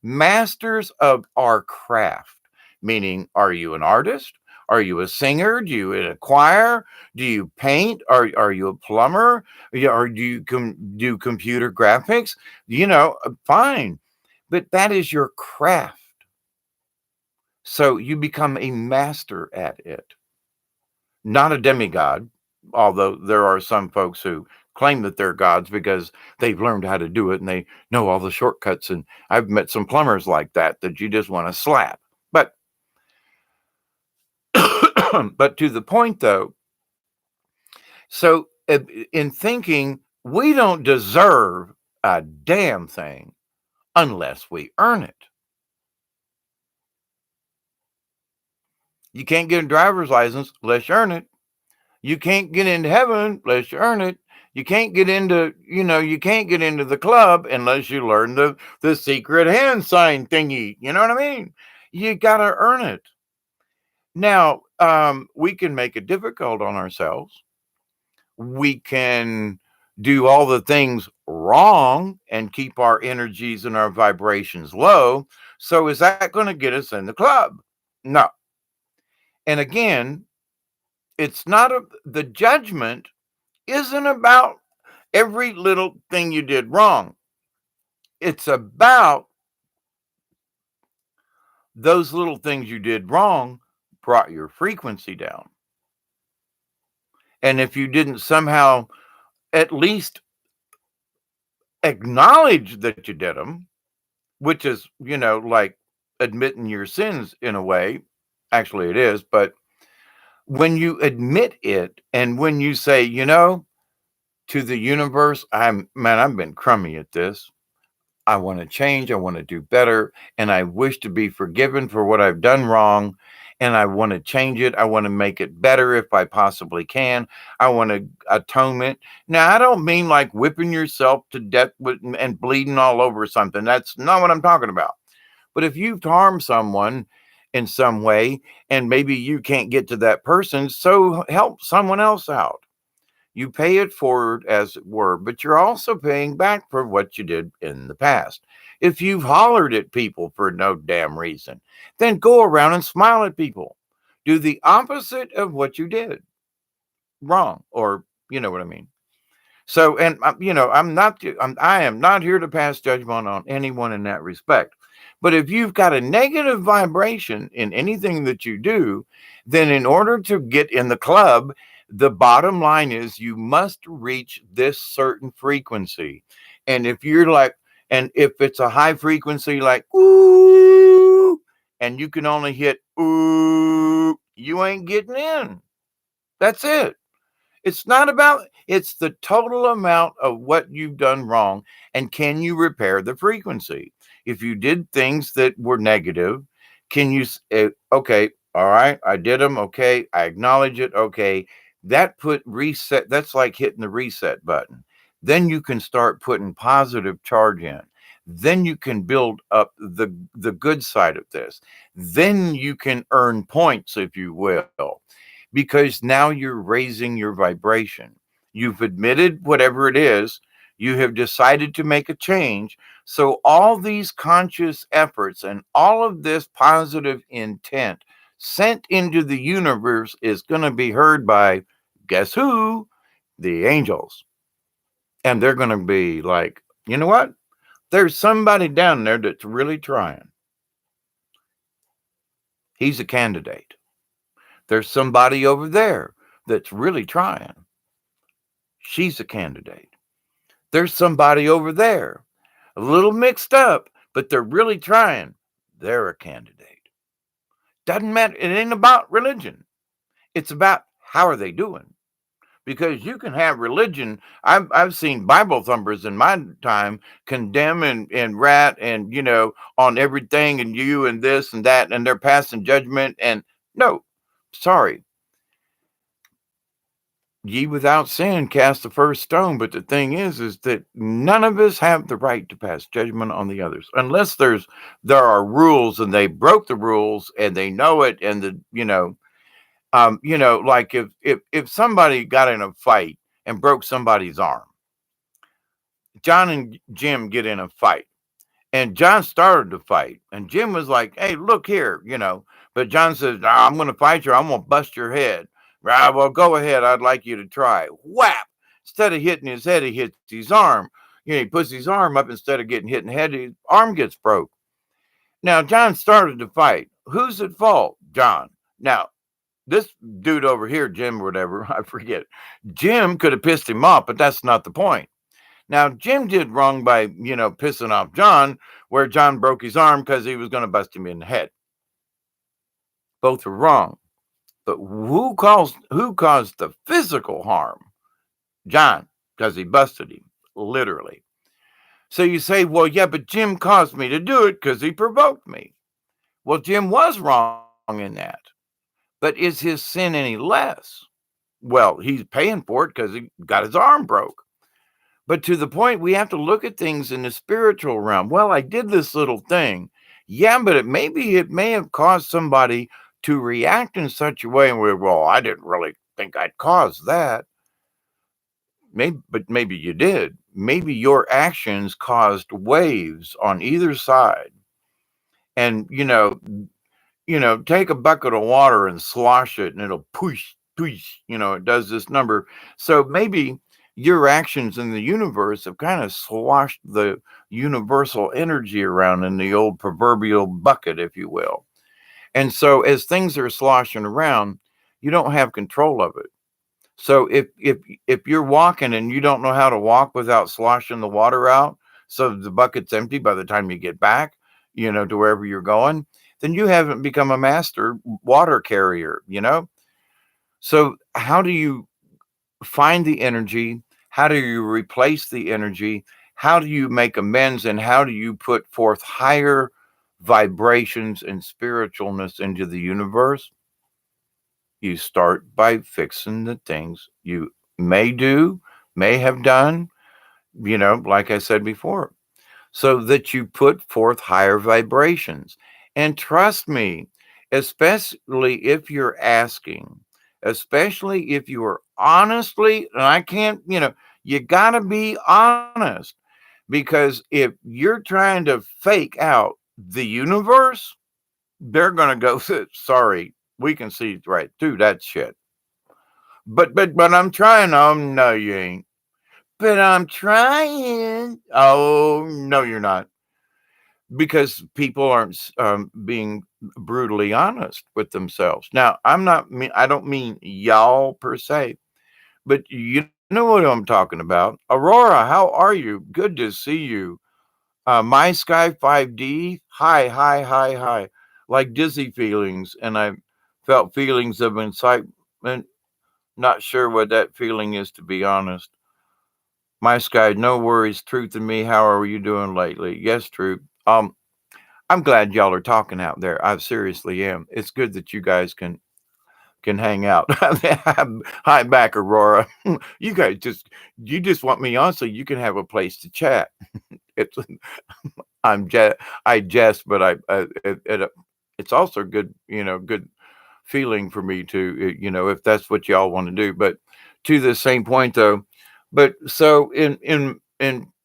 masters of our craft. Meaning, are you an artist? Are you a singer? Do you in a choir? Do you paint? Are you a plumber? Or do you do computer graphics? Fine. But that is your craft. So you become a master at it, not a demigod, although there are some folks who claim that they're gods because they've learned how to do it and they know all the shortcuts. And I've met some plumbers like that you just want to slap. But but to the point though, so in thinking, we don't deserve a damn thing unless we earn it. You can't get a driver's license unless you earn it. You can't get into heaven unless you earn it. You can't get into, you can't get into the club unless you learn the secret hand sign thingy. You know what I mean? You got to earn it. Now, we can make it difficult on ourselves. We can do all the things wrong and keep our energies and our vibrations low. So is that going to get us in the club? No. And again, it's not the judgment isn't about every little thing you did wrong. It's about those little things you did wrong brought your frequency down. And if you didn't somehow at least acknowledge that you did them, which is, like admitting your sins in a way, actually it is, but when you admit it and when you say, to the universe. I've been crummy at this. I want to change. I want to do better. And I wish to be forgiven for what I've done wrong. And I want to change it. I want to make it better if I possibly can. I want to atonement. Now, I don't mean like whipping yourself to death and bleeding all over something. That's not what I'm talking about. But if you've harmed someone in some way and maybe you can't get to that person, so help someone else out. You pay it forward, as it were, but you're also paying back for what you did in the past. If you've hollered at people for no damn reason, then go around and smile at people. Do the opposite of what you did wrong, or you know what I mean. So, and I am not here to pass judgment on anyone in that respect. But if you've got a negative vibration in anything that you do, then in order to get in the club, the bottom line is you must reach this certain frequency. And if you're like, and if it's a high frequency like ooh, and you can only hit ooh, you ain't getting in. That's it. It's not about, it's the total amount of what you've done wrong and can you repair the frequency? If you did things that were negative, can you, okay, all right, I did them, okay, I acknowledge it, okay. That put reset, that's like hitting the reset button. Then you can start putting positive charge in. Then you can build up the good side of this. Then you can earn points, if you will, because now you're raising your vibration. You've admitted whatever it is, you have decided to make a change. So, all these conscious efforts and all of this positive intent sent into the universe is going to be heard by, guess who? The angels. And they're going to be like, you know what? There's somebody down there that's really trying. He's a candidate. There's somebody over there that's really trying. She's a candidate. There's somebody over there, a little mixed up, but they're really trying. They're a candidate. Doesn't matter. It ain't about religion. It's about how are they doing. Because you can have religion. I've seen Bible thumpers in my time condemn and rat and, on everything and you and this and that, and they're passing judgment. And no, sorry, ye without sin cast the first stone. But the thing is that none of us have the right to pass judgment on the others unless there are rules and they broke the rules and they know it. And like if somebody got in a fight and broke somebody's arm, John and Jim get in a fight. And John started the fight. And Jim was like, hey, look here. But John says, nah, I'm going to fight you. I'm going to bust your head. Right, well, go ahead. I'd like you to try. Whap! Instead of hitting his head, he hits his arm. He puts his arm up. Instead of getting hit in the head, his arm gets broke. Now, John started the fight. Who's at fault? John. Now, this dude over here, Jim or whatever, I forget. Jim could have pissed him off, but that's not the point. Now, Jim did wrong by, pissing off John, where John broke his arm because he was going to bust him in the head. Both were wrong. But who caused the physical harm? John, because he busted him, literally. So you say, well, yeah, but Jim caused me to do it because he provoked me. Well, Jim was wrong in that. But is his sin any less? Well, he's paying for it because he got his arm broke. But to the point, we have to look at things in the spiritual realm. Well, I did this little thing. Yeah, but it may have caused somebody to react in such a way where, well, I didn't really think I'd cause that. Maybe you did. Maybe your actions caused waves on either side. And, take a bucket of water and slosh it and it'll push, it does this number. So maybe your actions in the universe have kind of sloshed the universal energy around in the old proverbial bucket, if you will. And so as things are sloshing around, you don't have control of it. So if you're walking and you don't know how to walk without sloshing the water out, so the bucket's empty by the time you get back, to wherever you're going, then you haven't become a master water carrier. So how do you find the energy? How do you replace the energy? How do you make amends? And how do you put forth higher vibrations and spiritualness into the universe? You start by fixing the things you may do, may have done, like I said before, so that you put forth higher vibrations. And trust me, especially if you're asking, especially if you are honestly, and I can't, you got to be honest, because if you're trying to fake out the universe, they're going to go, sorry, we can see right through that shit. But I'm trying. Oh, no, you ain't. But I'm trying. Oh, no, you're not, because people aren't being brutally honest with themselves. Now, I don't mean y'all per se, but you know what I'm talking about. Aurora, how are you? Good to see you. My Sky 5D, hi, hi, hi, hi. Like dizzy feelings, and I felt feelings of excitement. Not sure what that feeling is, to be honest. My Sky, no worries. Truth and me, how are you doing lately? Yes, Truth. I'm glad y'all are talking out there. I seriously am. It's good that you guys can hang out. Hi back, Aurora. You just want me on so you can have a place to chat. It's I'm je- I jest, but it's also good, good feeling for me to, if that's what y'all want to do. But to the same point though, but so in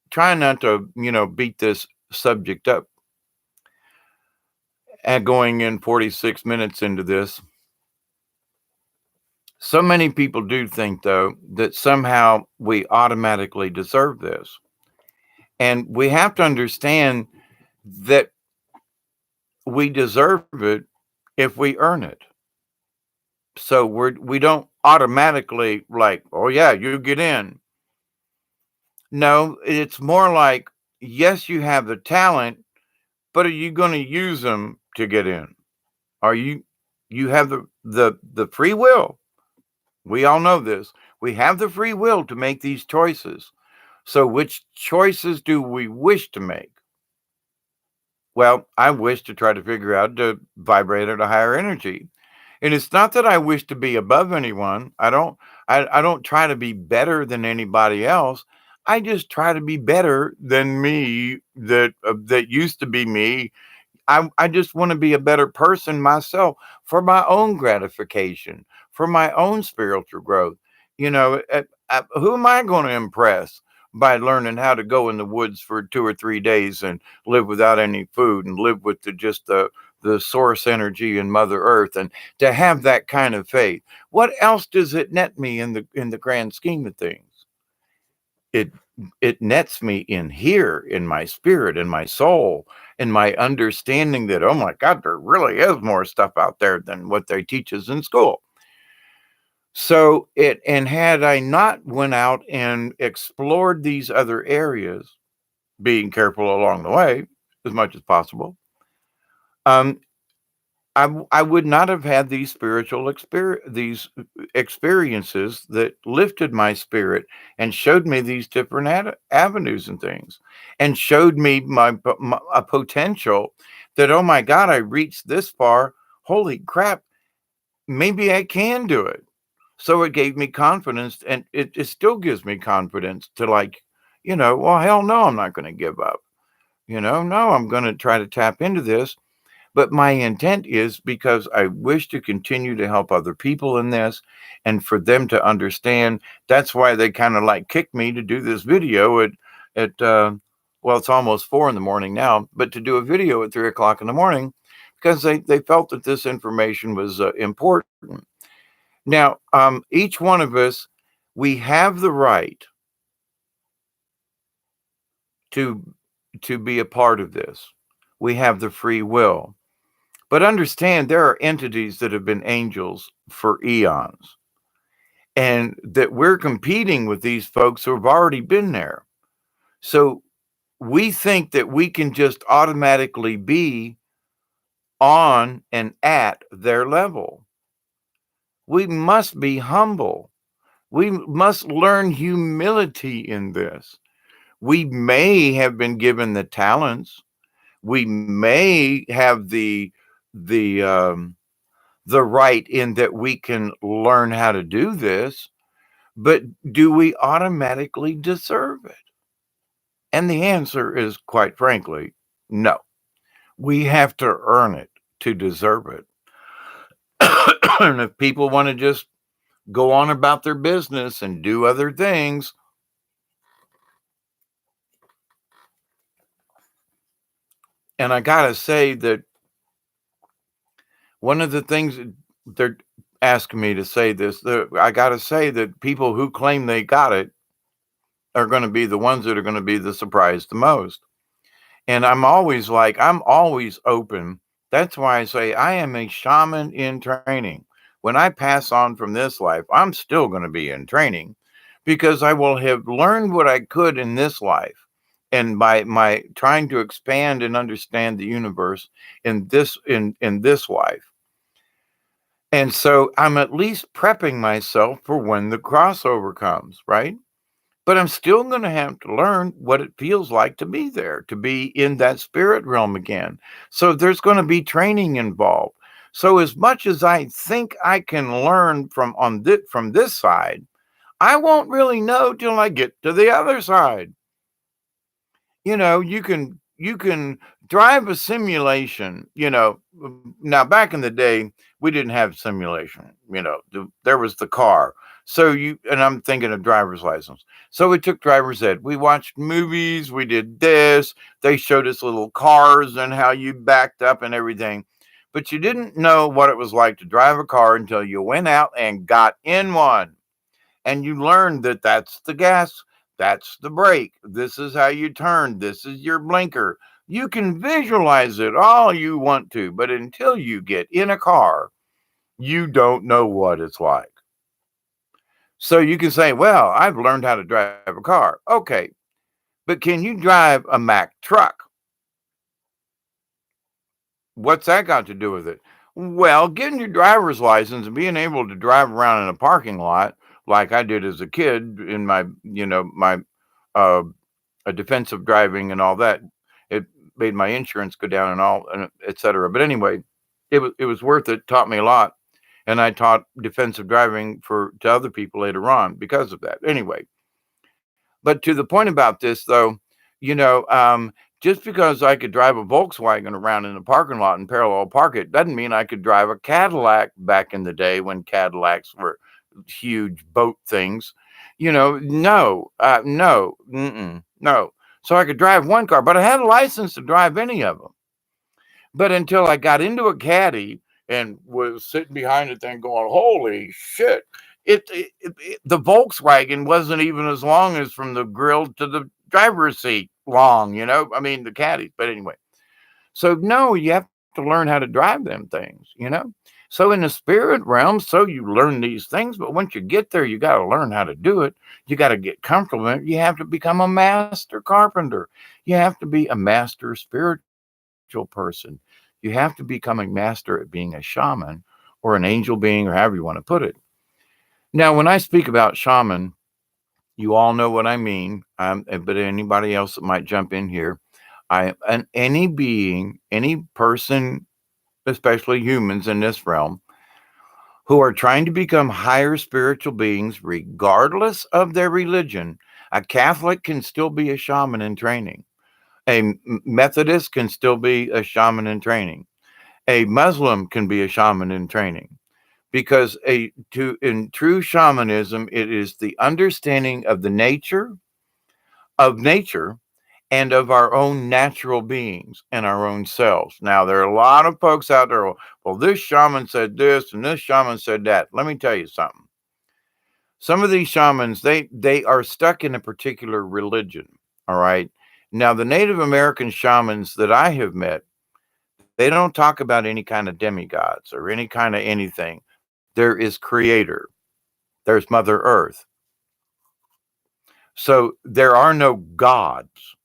trying not to, beat this subject up, and going in 46 minutes into this, so many people do think, though, that somehow we automatically deserve this. And we have to understand that we deserve it if we earn it. So we don't automatically like, oh yeah, you get in. No, it's more like, yes, you have the talent, but are you going to use them to get in? Are you have the free will? We all know this. We have the free will to make these choices. So, which choices do we wish to make? Well, I wish to try to figure out to vibrate at a higher energy. And it's not that I wish to be above anyone. I don't try to be better than anybody else. I just try to be better than me that used to be me. I just want to be a better person myself for my own gratification, for my own spiritual growth. Who am I going to impress by learning how to go in the woods for 2 or 3 days and live without any food and live with just the source energy and Mother Earth, and to have that kind of faith? What else does it net me in the grand scheme of things? it it nets me in here, in my spirit, in my soul, in my understanding that, oh my God, there really is more stuff out there than what they teach us in school. So and had I not went out and explored these other areas, being careful along the way as much as possible, um I would not have had these experiences that lifted my spirit and showed me these different avenues and things, and showed me my a potential that, oh my God, I reached this far. Holy crap, maybe I can do it. So it gave me confidence, and it still gives me confidence to, like, well, hell no, I'm not going to give up. No, I'm going to try to tap into this. But my intent is because I wish to continue to help other people in this, and for them to understand. That's why they kind of like kicked me to do this video at well, it's almost 4 in the morning now, but to do a video at 3 o'clock in the morning, because they felt that this information was important. Now, each one of us, we have the right to be a part of this. We have the free will. But understand, there are entities that have been angels for eons, and that we're competing with these folks who have already been there. So we think that we can just automatically be on and at their level. We must be humble. We must learn humility in this. We may have been given the talents. We may have the the right in that we can learn how to do this, but do we automatically deserve it? And the answer is, quite frankly, no. We have to earn it to deserve it. And if people want to just go on about their business and do other things, and I got to say that one of the things they're asking me to say this, I got to say that people who claim they got it are going to be the ones that are going to be the surprised the most. And I'm always like, I'm always open. That's why I say I am a shaman in training. When I pass on from this life, I'm still going to be in training because I will have learned what I could in this life. And by my trying to expand and understand the universe in this life. And so I'm at least prepping myself for when the crossover comes, right? But I'm still going to have to learn what it feels like to be there, to be in that spirit realm again. So there's going to be training involved. So as much as I think I can learn from this side, I won't really know till I get to the other side. You can drive a simulation. Now back in the day, we didn't have simulation. There was the car. So I'm thinking of driver's license. So we took driver's ed. We watched movies. We did this. They showed us little cars and how you backed up and everything. But you didn't know what it was like to drive a car until you went out and got in one. And you learn that that's the gas, that's the brake, this is how you turn, this is your blinker. You can visualize it all you want to, but until you get in a car, you don't know what it's like. So you can say, well, I've learned how to drive a car. Okay, but can you drive a Mack truck? What's that got to do with it? Well, getting your driver's license and being able to drive around in a parking lot like I did as a kid in my uh, defensive driving and all that, it made my insurance go down and all, and et cetera. But anyway, it was worth it. Taught me a lot, and I taught defensive driving to other people later on because of that. Anyway, but to the point about this, though, you know, um, just because I could drive a Volkswagen around in the parking lot and parallel park it doesn't mean I could drive a Cadillac back in the day when Cadillacs were huge boat things. No, no. So I could drive one car, but I had a license to drive any of them. But until I got into a caddy and was sitting behind the thing going, holy shit. The Volkswagen wasn't even as long as from the grill to the driver's seat long, I mean, the caddies. But anyway, so no, you have to learn how to drive them things. So in the spirit realm, so you learn these things, but once you get there, you got to learn how to do it. You got to get comfortable in it. You have to become a master carpenter. You have to be a master spiritual person. You have to become a master at being a shaman or an angel being, or however you want to put it. Now, when I speak about shaman, you all know what I mean. But anybody else that might jump in here, any being, any person, especially humans in this realm, who are trying to become higher spiritual beings, regardless of their religion. A Catholic can still be a shaman in training. A Methodist can still be a shaman in training. A Muslim can be a shaman in training. Because in true shamanism, it is the understanding of the nature and of our own natural beings and our own selves. Now, there are a lot of folks out there, well, this shaman said this and this shaman said that. Let me tell you something. Some of these shamans, they are stuck in a particular religion, all right? Now, the Native American shamans that I have met, they don't talk about any kind of demigods or any kind of anything. There is Creator. There's Mother Earth. So there are no gods.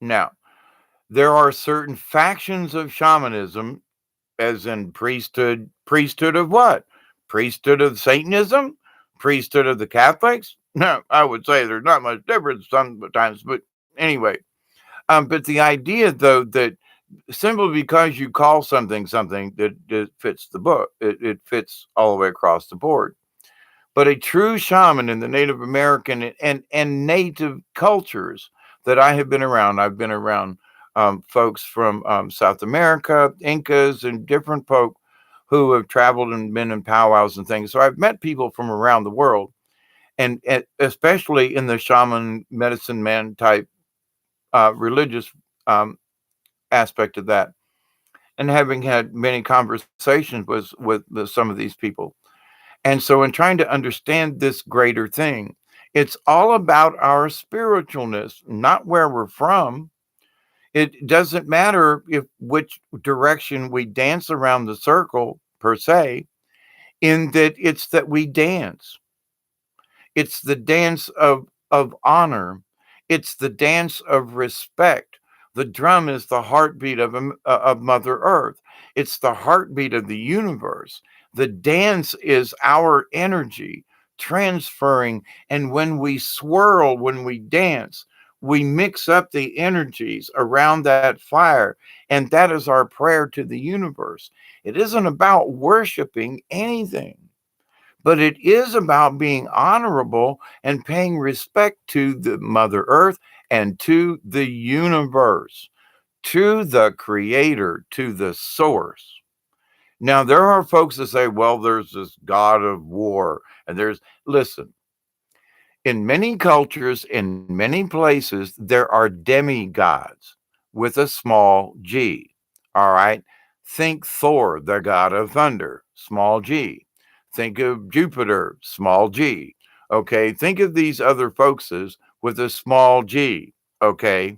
Now, there are certain factions of shamanism, as in priesthood. Priesthood of what? Priesthood of Satanism? priesthood of the Catholics? No, I would say there's not much difference sometimes, but anyway. But the idea, though, that simply because you call something something, that it fits the book, it fits all the way across the board. But a true shaman in the Native American and native cultures that I have been around, I've been around folks from South America, Incas, and different folk who have traveled and been in powwows and things. So I've met people from around the world, and especially in the shaman, medicine man type religious um, aspect of that, and having had many conversations with some of these people. And so, in trying to understand this greater thing, it's all about our spiritualness, not where we're from. It doesn't matter if which direction we dance around the circle per se, in that it's that we dance. It's the dance of honor. It's the dance of respect. The drum is the heartbeat of Mother Earth. It's the heartbeat of the universe. The dance is our energy transferring, and when we swirl, when we dance, we mix up the energies around that fire, and that is our prayer to the universe. It isn't about worshiping anything, but it is about being honorable and paying respect to the Mother Earth and to the universe, to the creator, to the source. Now, there are folks that say, well, there's this God of war, and listen, in many cultures, in many places, there are demigods with a small g. All right. Think Thor, the god of thunder, small g. Think of Jupiter, small g. Okay. Think of these other folkses with a small g. Okay.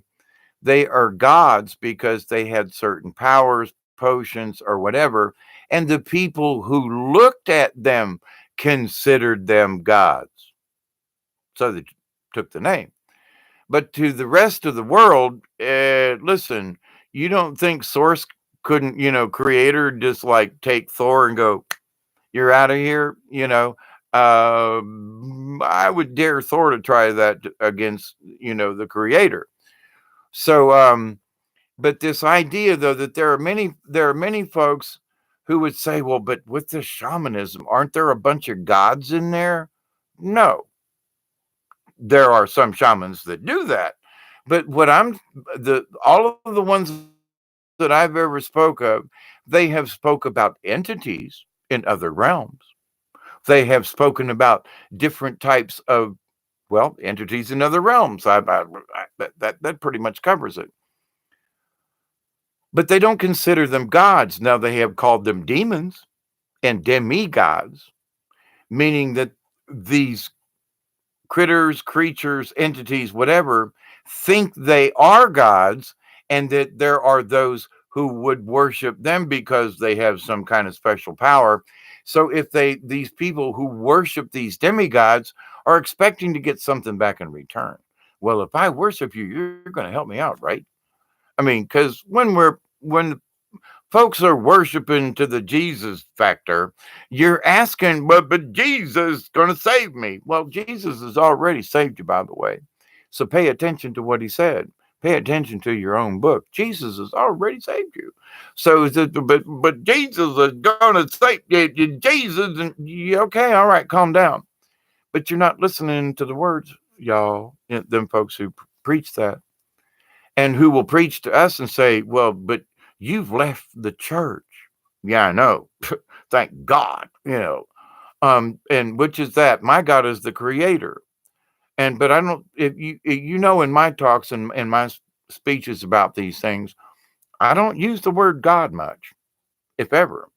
They are gods because they had certain powers, potions, or whatever. And the people who looked at them considered them gods. So they took the name. But to the rest of the world, listen, you don't think Source couldn't, creator just like take Thor and go, you're out of here, I would dare Thor to try that against, the creator. So, but this idea though that there are many folks who would say, well, but with the shamanism, aren't there a bunch of gods in there? No, there are some shamans that do that. But what I'm the all of the ones that I've ever spoke of, they have spoke about entities in other realms. They have spoken about different types of, well, entities in other realms. That pretty much covers it. But they don't consider them gods. Now they have called them demons and demigods, meaning that these critters, creatures, entities, whatever, think they are gods, and that there are those who would worship them because they have some kind of special power. So if these people who worship these demigods are expecting to get something back in return. Well, if I worship you, you're going to help me out, right? I mean, because when folks are worshiping to the Jesus factor, you're asking, but Jesus going to save me. Well, Jesus has already saved you, by the way. So pay attention to what he said. Pay attention to your own book. Jesus has already saved you. So, but Jesus is going to save you. Jesus, and okay, all right, calm down. But you're not listening to the words, y'all. Them folks who preach that, and who will preach to us and say, well, but you've left the church. Yeah, I know. Thank God, and which is that my God is the creator. And, but I don't, if in my talks and my speeches about these things, I don't use the word God much, if ever,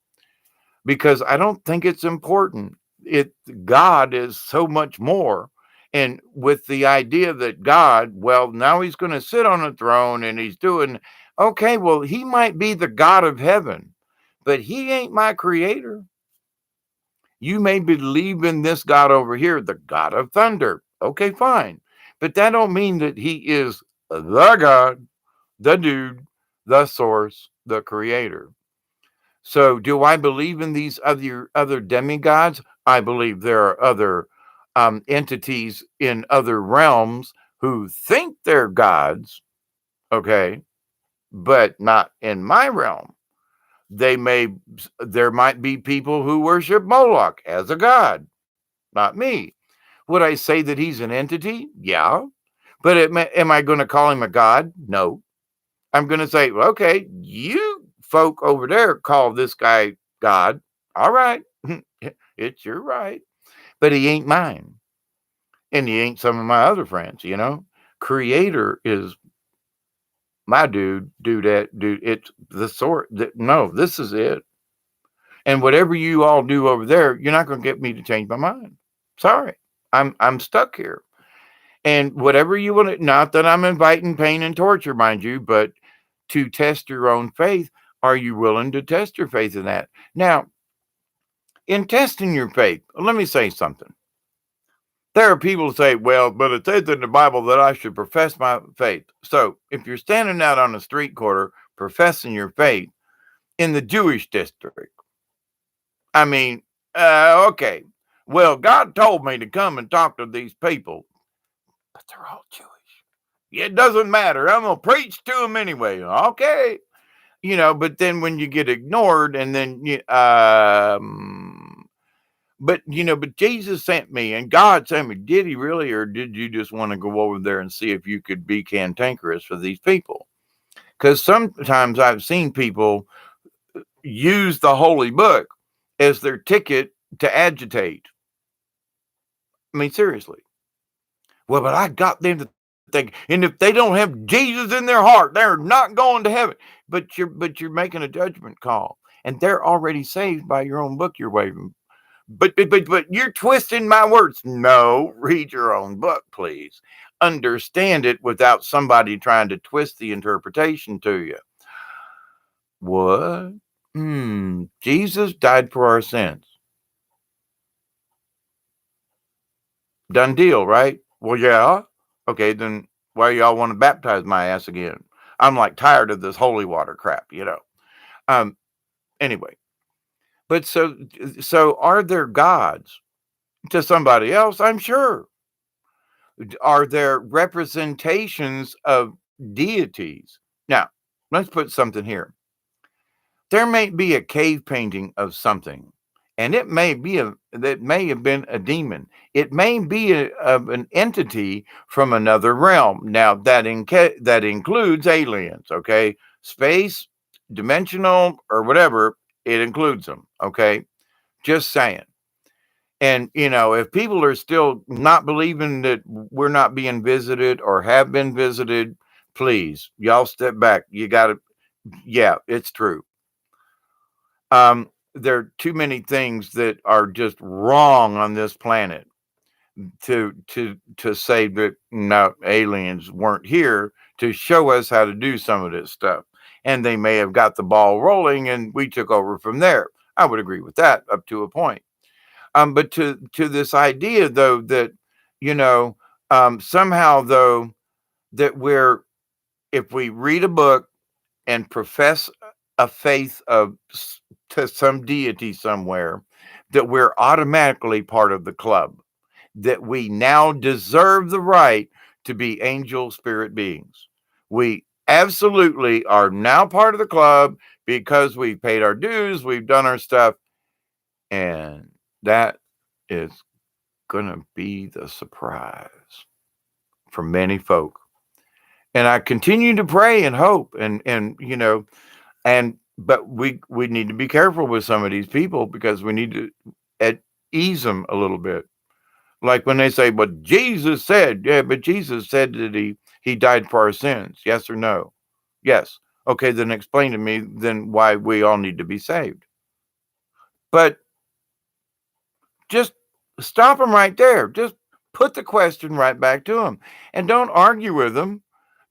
because I don't think it's important. It God is so much more. And with the idea that God, well, now he's going to sit on a throne and he's doing okay, well, he might be the God of heaven, but he ain't my creator. You may believe in this God over here, the God of thunder. Okay, fine. But that don't mean that he is the God, the dude, the source, the creator. So, do I believe in these other demigods? I believe there are other entities in other realms who think they're gods, okay, but not in my realm. There might be people who worship Moloch as a god, not me. Would I say that he's an entity? Yeah. But am I going to call him a god? No. I'm going to say, okay, you folk over there call this guy God. All right. It's your right. But he ain't mine. And he ain't some of my other friends. Creator is my dude. It's the sort that, no, this is it. And whatever you all do over there, you're not going to get me to change my mind. Sorry. I'm stuck here. And whatever you want to, not that I'm inviting pain and torture, mind you, but to test your own faith, are you willing to test your faith in that? Now, in testing your faith, let me say something. There are people who say, well, but it says in the Bible that I should profess my faith. So if you're standing out on a street corner professing your faith in the Jewish district, I mean, okay, well, God told me to come and talk to these people, but they're all Jewish. It doesn't matter. I'm going to preach to them anyway. Okay. But then when you get ignored and then, but Jesus sent me and God sent me. Did he really? Or did you just want to go over there and see if you could be cantankerous for these people? Because sometimes I've seen people use the holy book as their ticket to agitate. I mean, seriously. Well, but I got them to think, and if they don't have Jesus in their heart, they're not going to heaven. But you're making a judgment call, and they're already saved by your own book you're waving. But you're twisting my words. No, read your own book, please. Understand it without somebody trying to twist the interpretation to you. What? Jesus died for our sins. Done deal, right? Well, yeah. Okay, then why y'all want to baptize my ass again? I'm like tired of this holy water crap. Anyway, but so are there gods to somebody else? I'm sure. Are there representations of deities? Now, let's put something here. There may be a cave painting of something, and it may have been a demon. It may be an entity from another realm. Now that includes aliens, okay? Space, dimensional, or whatever, it includes them, okay? Just saying. And if people are still not believing that we're not being visited or have been visited, please, y'all step back. You got to, yeah, it's true. There are too many things that are just wrong on this planet to say that no, aliens weren't here to show us how to do some of this stuff. And they may have got the ball rolling and we took over from there. I would agree with that up to a point. But to this idea though that somehow though that if we read a book and profess a faith to some deity somewhere, that we're automatically part of the club, that we now deserve the right to be angel spirit beings. We absolutely are now part of the club because we've paid our dues, we've done our stuff, and that is going to be the surprise for many folk. And I continue to pray and hope but we need to be careful with some of these people because we need to ease them a little bit. Like when they say, but Jesus said, yeah, but Jesus said that he died for our sins. Yes or no? Yes. Okay, then explain to me then why we all need to be saved. But just stop them right there. Just put the question right back to them and don't argue with them.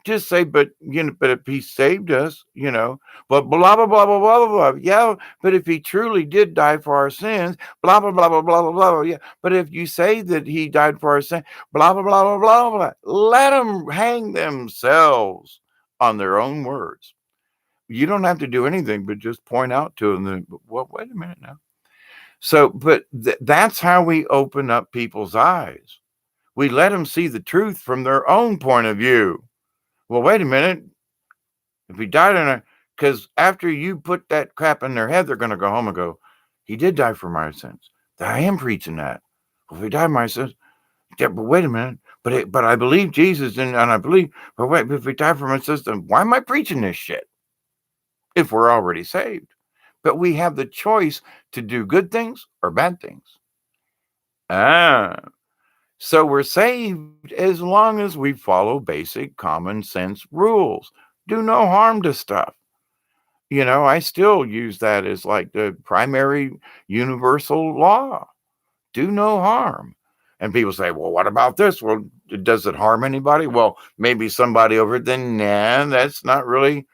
Just say, but if he saved us, but blah, blah, blah, blah, blah, blah, blah. Yeah, but if he truly did die for our sins, blah, blah, blah, blah, blah, blah, blah. Yeah, but if you say that he died for our sins, blah, blah, blah, blah, blah, blah. Let them hang themselves on their own words. You don't have to do anything but just point out to them that, well, wait a minute now. So, but that's how we open up people's eyes. We let them see the truth from their own point of view. Well, wait a minute. If he died in a, because after you put that crap in their head, they're going to go home and go, he did die for my sins. I am preaching that. Well, if he died for my sins, yeah, but wait a minute. But I believe Jesus and I believe, but wait, if he died for my sins, then why am I preaching this shit if we're already saved? But we have the choice to do good things or bad things. Ah, so we're saved as long as we follow basic common sense rules. Do no harm to stuff. I still use that as like the primary universal law. Do no harm. And people say, well, what about this? Well, does it harm anybody? Well, maybe somebody over it, then nah, that's not really,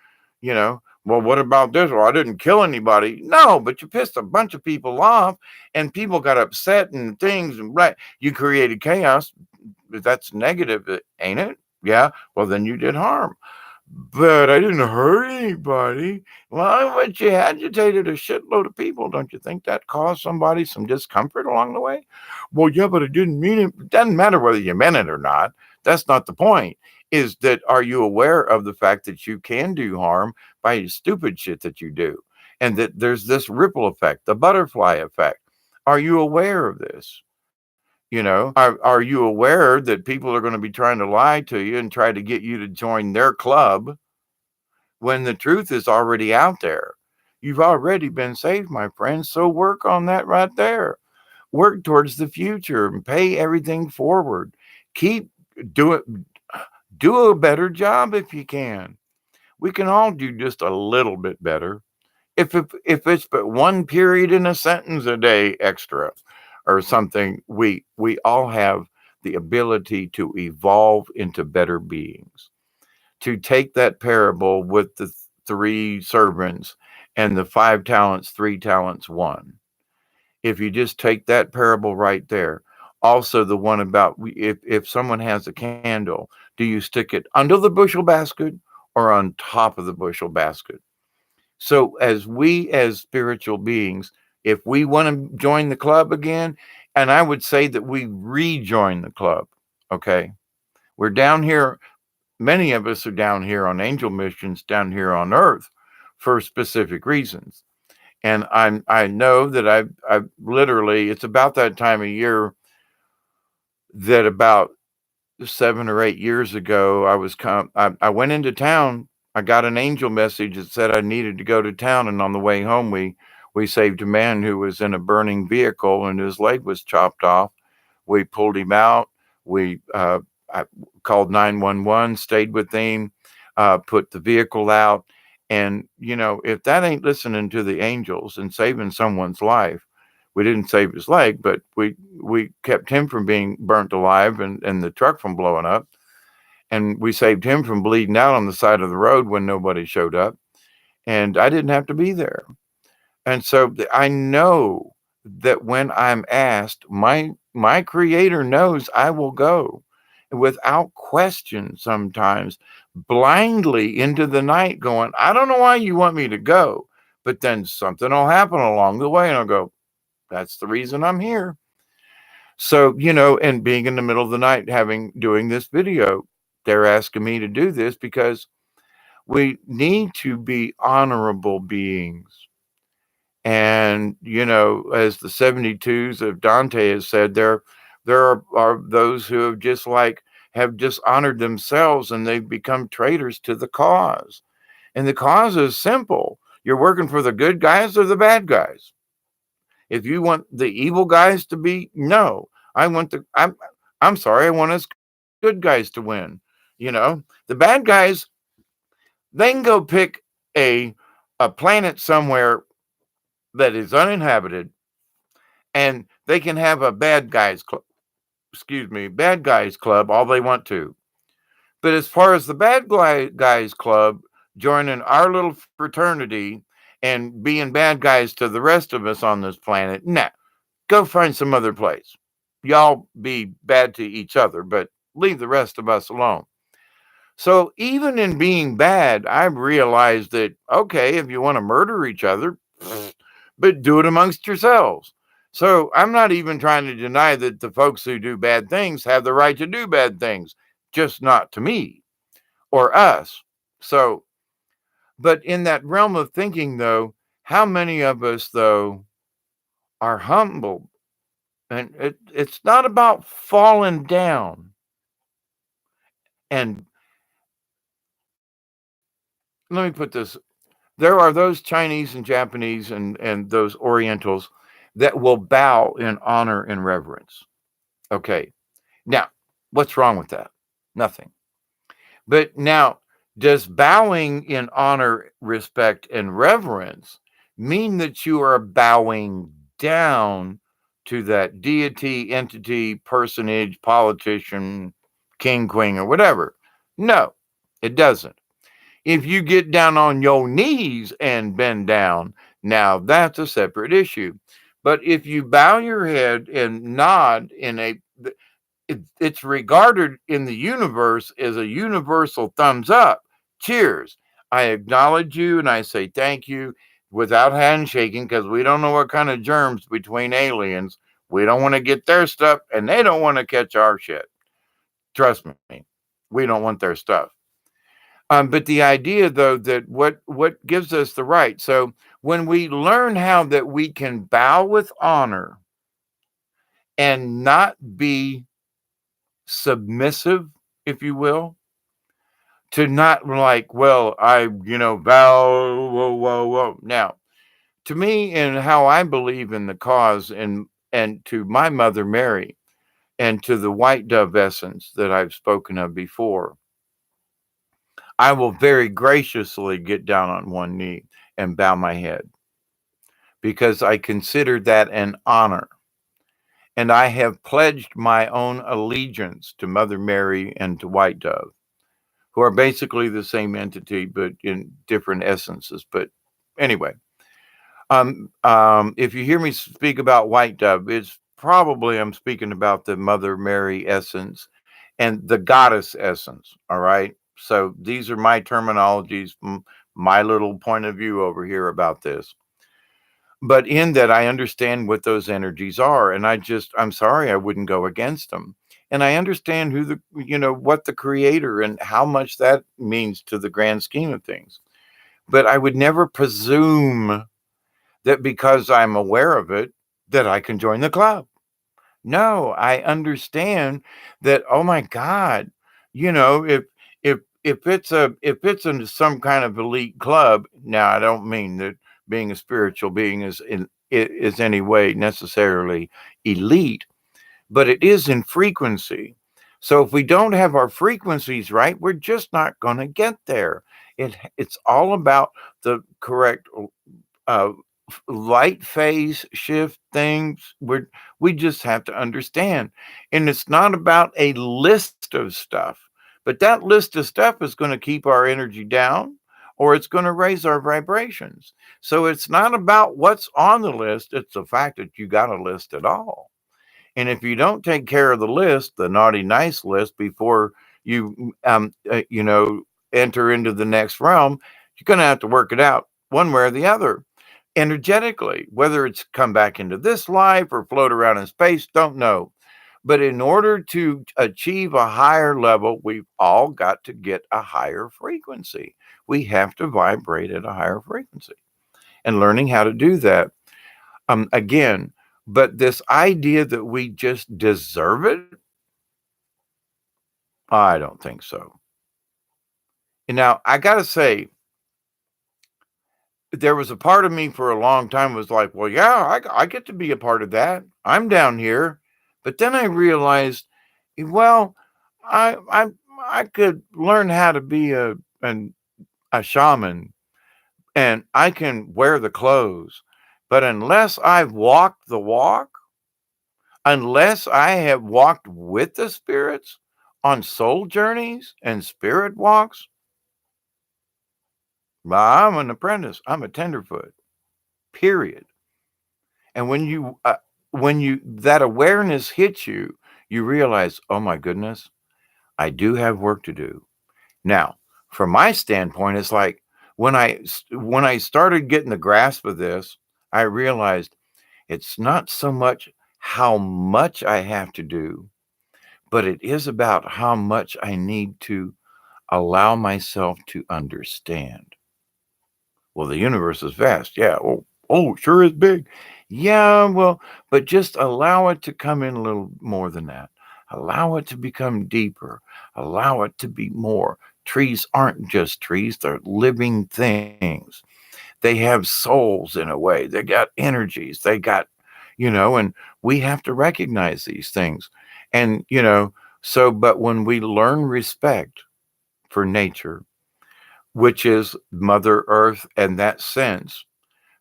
well, what about this? Well, I didn't kill anybody. No, but you pissed a bunch of people off and people got upset and things and right. You created chaos. That's negative, ain't it? Yeah. Well, then you did harm. But I didn't hurt anybody. Well, but you agitated a shitload of people. Don't you think that caused somebody some discomfort along the way? Well, yeah, but I didn't mean it. It doesn't matter whether you meant it or not. That's not the point. Is that are you aware of the fact that you can do harm by stupid shit that you do? And that there's this ripple effect, the butterfly effect. Are you aware of this? Are you aware that people are going to be trying to lie to you and try to get you to join their club when the truth is already out there? You've already been saved, my friends. So work on that right there. Work towards the future and pay everything forward. Keep do it. Do a better job if you can. We can all do just a little bit better. If it's but one period in a sentence a day extra or something, we all have the ability to evolve into better beings. To take that parable with the three servants and the 5 talents, 3 talents, one. If you just take that parable right there, also the one about if someone has a candle, do you stick it under the bushel basket or on top of the bushel basket? So as we as spiritual beings, if we want to join the club again, and I would say that we rejoin the club, okay? We're down here, many of us are down here on angel missions down here on earth for specific reasons. And I know that I've literally, it's about that time of year that about 7 or 8 years ago, I went into town. I got an angel message that said I needed to go to town, and on the way home, we saved a man who was in a burning vehicle and his leg was chopped off. We pulled him out. I called 911, stayed with him, put the vehicle out, and if that ain't listening to the angels and saving someone's life, we didn't save his leg, but we kept him from being burnt alive and the truck from blowing up. And we saved him from bleeding out on the side of the road when nobody showed up. And I didn't have to be there. And so I know that when I'm asked, my creator knows I will go without question, sometimes blindly into the night going, I don't know why you want me to go. But then something will happen along the way and I'll go, that's the reason I'm here. So, and being in the middle of the night, doing this video, they're asking me to do this because we need to be honorable beings. And, as the 72s of Dante has said, there are those who have just honored themselves and they've become traitors to the cause. And the cause is simple. You're working for the good guys or the bad guys. If you want the evil guys to be, no, I'm sorry, I want us good guys to win. The bad guys, they can go pick a a planet somewhere that is uninhabited, and they can have a bad guys club all they want to. But as far as the guys club joining our little fraternity and being bad guys to the rest of us on this planet, nah, go find some other place. Y'all be bad to each other, but leave the rest of us alone. So even in being bad, I've realized that, okay, if you want to murder each other, but do it amongst yourselves. So I'm not even trying to deny that the folks who do bad things have the right to do bad things, just not to me or us. So, but in that realm of thinking, though, how many of us, though, are humble? And it's not about falling down. And let me put this, there are those Chinese and Japanese and those Orientals that will bow in honor and reverence. Okay. Now, what's wrong with that? Nothing. But now, does bowing in honor, respect, and reverence mean that you are bowing down to that deity, entity, personage, politician, king, queen, or whatever? No, it doesn't. If you get down on your knees and bend down, now that's a separate issue. But if you bow your head and nod in it's regarded in the universe as a universal thumbs up. Cheers. I acknowledge you and I say thank you without handshaking because we don't know what kind of germs between aliens. We don't want to get their stuff and they don't want to catch our shit. Trust me, we don't want their stuff. But the idea, though, that what gives us the right. So when we learn how that we can bow with honor and not be submissive, if you will, to not like, well, bow, whoa, whoa, whoa. Now, to me, and how I believe in the cause, and to my mother Mary, and to the white dove essence that I've spoken of before, I will very graciously get down on one knee and bow my head because I consider that an honor. And I have pledged my own allegiance to Mother Mary and to White Dove, who are basically the same entity, but in different essences. But anyway, if you hear me speak about White Dove, it's probably I'm speaking about the Mother Mary essence and the goddess essence. All right. So these are my terminologies, my little point of view over here about this. But in that, I understand what those energies are. And I'm sorry, I wouldn't go against them. And I understand what the creator and how much that means to the grand scheme of things. But I would never presume that because I'm aware of it, that I can join the club. No, I understand that, oh my God, if it's in some kind of elite club, now I don't mean that being a spiritual being is any way necessarily elite, but it is in frequency. So if we don't have our frequencies right, we're just not going to get there. It's all about the correct uh, light phase shift things. We just have to understand, and it's not about a list of stuff, but that list of stuff is going to keep our energy down or it's going to raise our vibrations. So it's not about what's on the list, it's the fact that you got a list at all. And if you don't take care of the list, the naughty nice list, before you enter into the next realm, you're going to have to work it out one way or the other energetically, whether it's come back into this life or float around in space, don't know. But in order to achieve a higher level, we've all got to get a higher frequency. We have to vibrate at a higher frequency, and learning how to do that. Again, but this idea that we just deserve it, I don't think so. And now I got to say, there was a part of me for a long time was like, well, yeah, I get to be a part of that. I'm down here. But then I realized, well, I I I could learn how to be a shaman and I can wear the clothes. But unless I've walked the walk, unless I have walked with the spirits on soul journeys and spirit walks, well, I'm an apprentice. I'm a tenderfoot. Period. And when you that awareness hits you, you realize, oh my goodness, I do have work to do. Now, from my standpoint, it's like when I started getting the grasp of this, I realized, It's not so much how much I have to do, but it is about how much I need to allow myself to understand. Well, the universe is vast. Yeah. Oh, sure is big. Yeah, well, but just allow it to come in a little more than that. Allow it to become deeper. Allow it to be more. Trees aren't just trees, they're living things. They have souls in a way. They got energies. They got, and we have to recognize these things. And, but when we learn respect for nature, which is Mother Earth and that sense,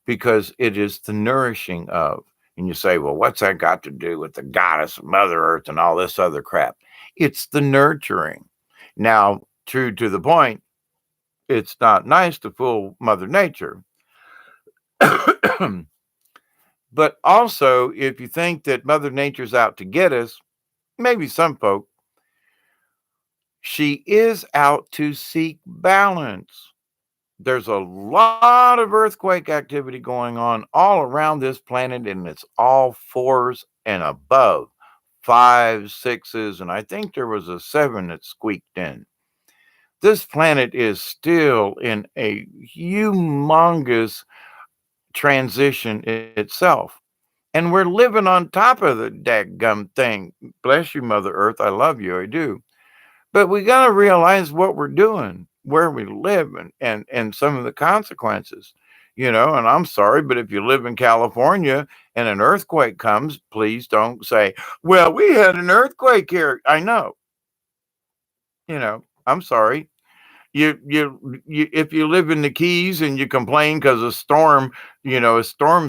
because it is the nourishing of. And you say, well, what's that got to do with the goddess Mother Earth and all this other crap? It's the nurturing. Now, true to the point, it's not nice to fool Mother Nature. But also, if you think that Mother Nature's out to get us, maybe some folk, she is out to seek balance. There's a lot of earthquake activity going on all around this planet, and it's all fours and above, fives, sixes, and I think there was a seven that squeaked in. This planet is still in a humongous transition itself. And we're living on top of the dadgum thing. Bless you, Mother Earth. I love you. I do. But we got to realize what we're doing, where we live, and some of the consequences, And I'm sorry, but if you live in California and an earthquake comes, please don't say, well, we had an earthquake here. I know, I'm sorry. You if you live in the Keys and you complain because a storm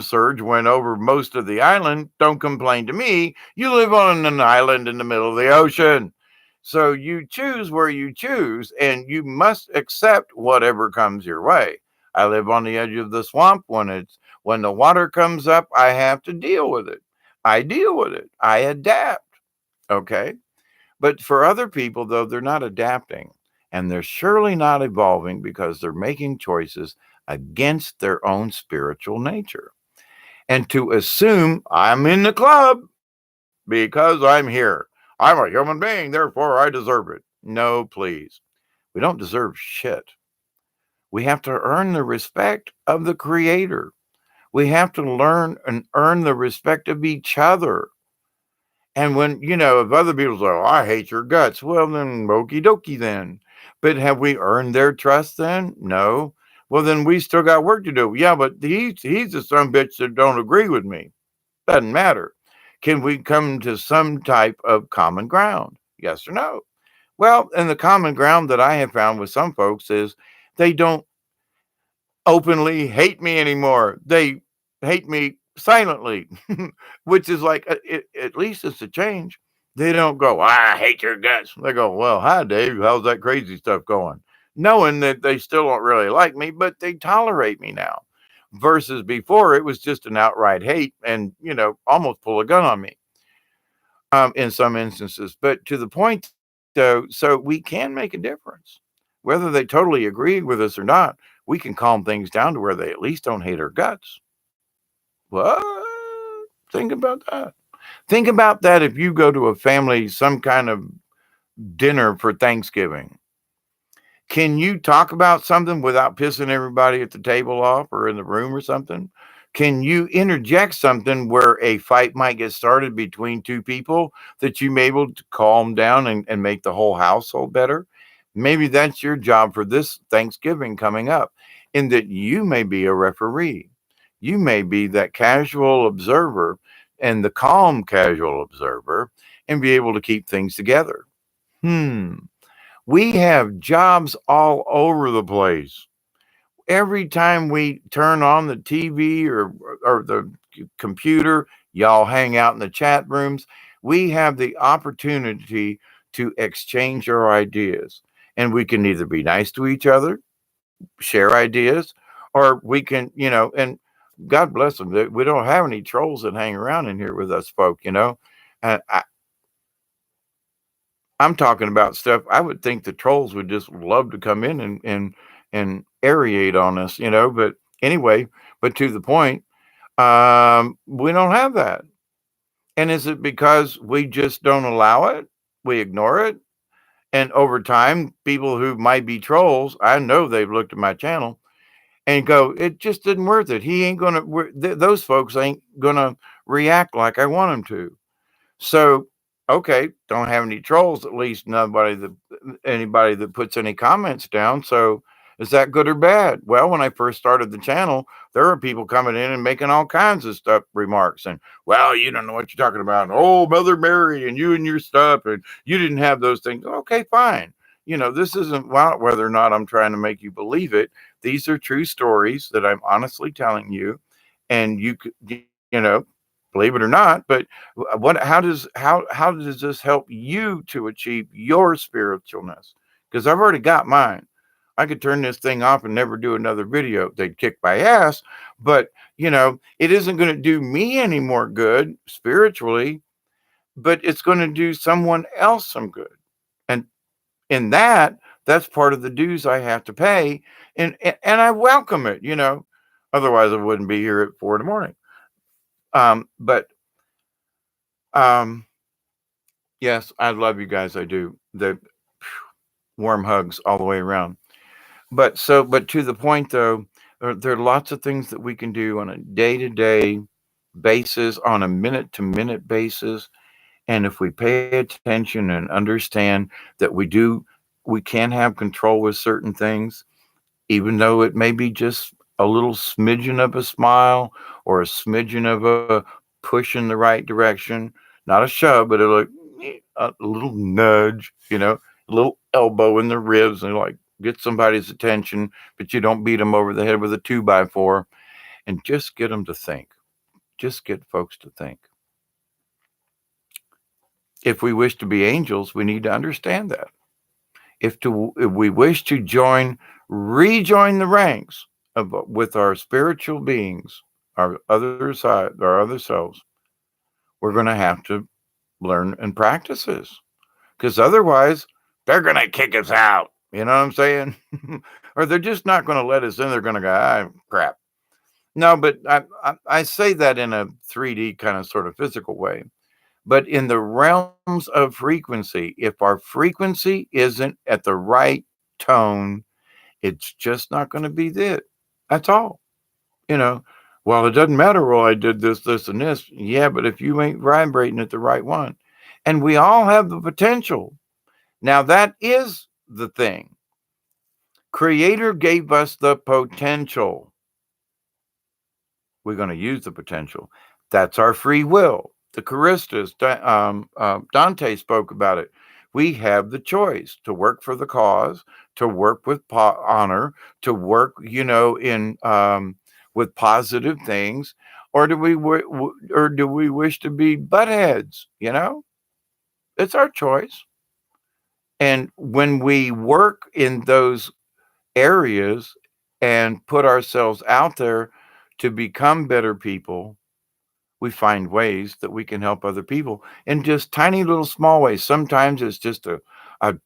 surge went over most of the island, don't complain to me. You live on an island in the middle of the ocean. So you choose where you choose, and you must accept whatever comes your way. I live on the edge of the swamp. When the water comes up, I have to deal with it. I deal with it. I adapt. Okay. But for other people, though, they're not adapting, and they're surely not evolving because they're making choices against their own spiritual nature. And to assume I'm in the club because I'm here. I'm a human being, therefore I deserve it. No, please. We don't deserve shit. We have to earn the respect of the Creator. We have to learn and earn the respect of each other. And when, if other people say, oh, I hate your guts, well, then, okie dokie, then. But have we earned their trust then? No. Well, then we still got work to do. Yeah, but he's a son bitch that don't agree with me. Doesn't matter. Can we come to some type of common ground? Yes or no? Well, and the common ground that I have found with some folks is they don't openly hate me anymore. They hate me silently, which is like, at least it's a change. They don't go, I hate your guts. They go, well, hi, Dave. How's that crazy stuff going? Knowing that they still don't really like me, but they tolerate me now. Versus before, it was just an outright hate and, almost pull a gun on me in some instances. But to the point, though, so we can make a difference. Whether they totally agree with us or not, we can calm things down to where they at least don't hate our guts. What? Think about that. Think about that if you go to a family, some kind of dinner for Thanksgiving. Can you talk about something without pissing everybody at the table off or in the room or something? Can you interject something where a fight might get started between two people that you may be able to calm down and make the whole household better? Maybe that's your job for this Thanksgiving coming up, in that you may be a referee. You may be that casual observer and the calm casual observer and be able to keep things together. We have jobs all over the place. Every time we turn on the TV or the computer, y'all hang out in the chat rooms, we have the opportunity to exchange our ideas. And we can either be nice to each other, share ideas, or we can, and God bless them. We don't have any trolls that hang around in here with us folk, And I'm talking about stuff I would think the trolls would just love to come in and aerate on us, But anyway, but to the point, We don't have that. And is it because we just don't allow it? We ignore it? And over time, people who might be trolls, I know they've looked at my channel and go, it just didn't worth it. He ain't gonna. Those folks ain't gonna react like I want them to. So, okay, don't have any trolls. At least anybody that puts any comments down. So, is that good or bad? Well, when I first started the channel, there were people coming in and making all kinds of stuff remarks, and well, you don't know what you're talking about. Oh, Mother Mary, and you and your stuff, and you didn't have those things. Okay, fine. This isn't whether or not I'm trying to make you believe it. These are true stories that I'm honestly telling you, and believe it or not. But what how does this help you to achieve your spiritualness? Because I've already got mine. I could turn this thing off and never do another video. They'd kick my ass, but it isn't going to do me any more good spiritually, but it's going to do someone else some good. And in that's part of the dues I have to pay, and I welcome it. Otherwise I wouldn't be here at 4 in the morning. But yes, I love you guys. I do. The warm hugs all the way around. But to the point though, there are lots of things that we can do on a day-to-day basis, on a minute-to-minute basis. And if we pay attention and understand that we can have control with certain things, even though it may be just a little smidgen of a smile or a smidgen of a push in the right direction, not a shove, but a little nudge, a little elbow in the ribs, and like get somebody's attention, but you don't beat them over the head with a 2x4, and just get them to think. Just get folks to think. If we wish to be angels, we need to understand that. If we wish to rejoin the ranks with our spiritual beings, our other selves, we're going to have to learn and practice this, because otherwise they're going to kick us out. You know what I'm saying? Or they're just not going to let us in. They're going to go, crap. No, but I say that in a 3D kind of sort of physical way. But in the realms of frequency, if our frequency isn't at the right tone, it's just not going to be it. That's all. You know, well, it doesn't matter. Well, I did this, this, and this. Yeah, but if you ain't vibrating at the right one, and we all have the potential. Now, that is the thing. Creator gave us the potential. We're going to use the potential. That's our free will. The Charistas, Dante spoke about it. We have the choice to work for the cause, to work with honor, to work, in with positive things, or do we wish to be buttheads? It's our choice. And when we work in those areas and put ourselves out there to become better people, we find ways that we can help other people in just tiny little small ways. Sometimes it's just a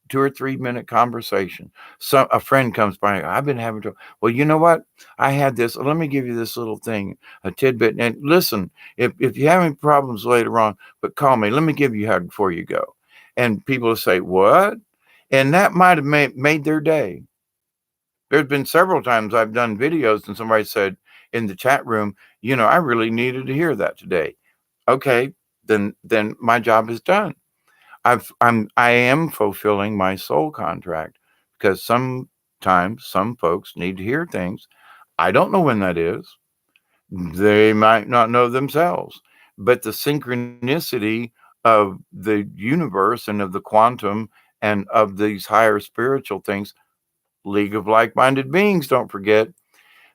2 or 3 minute conversation. A friend comes by, I've been having trouble. Well, you know what? I had this. Let me give you this little thing, a tidbit. And listen, if you have any problems later on, but call me. Let me give you a hug before you go. And people will say, what? And that might have made their day. There's been several times I've done videos and somebody said in the chat room, I really needed to hear that today. Okay, then my job is done. I am fulfilling my soul contract, because sometimes some folks need to hear things. I don't know when that is. They might not know themselves, but the synchronicity of the universe and of the quantum and of these higher spiritual things, League of Like-Minded Beings, don't forget,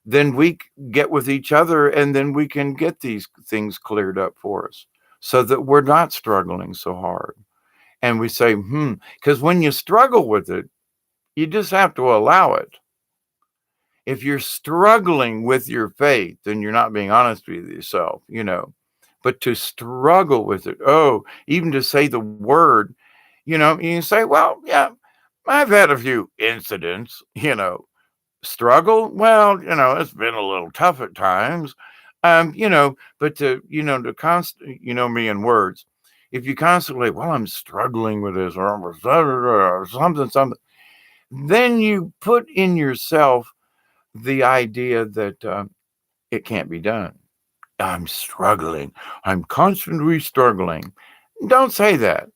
then we get with each other, and then we can get these things cleared up for us so that we're not struggling so hard. And we say, because when you struggle with it, you just have to allow it. If you're struggling with your faith, then you're not being honest with yourself, But to struggle with it, even to say the word, you can say, well, yeah, I've had a few incidents, struggle. Well, it's been a little tough at times. But to me in words, if you constantly, well, I'm struggling with this or something, then you put in yourself the idea that it can't be done. I'm struggling. I'm constantly struggling. Don't say that.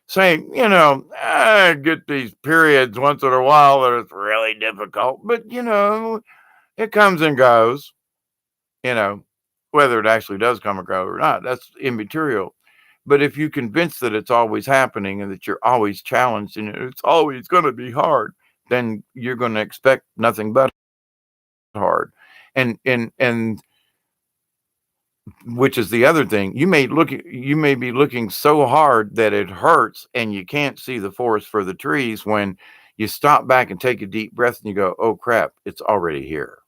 Say, I get these periods once in a while that it's really difficult, but it comes and goes, you know, whether it actually does come and go or not, that's immaterial. But if you convince that it's always happening and that you're always challenged and it's always going to be hard, then you're going to expect nothing but hard. And which is the other thing. You may be looking so hard that it hurts and you can't see the forest for the trees when you stop back and take a deep breath and you go, "Oh crap, it's already here."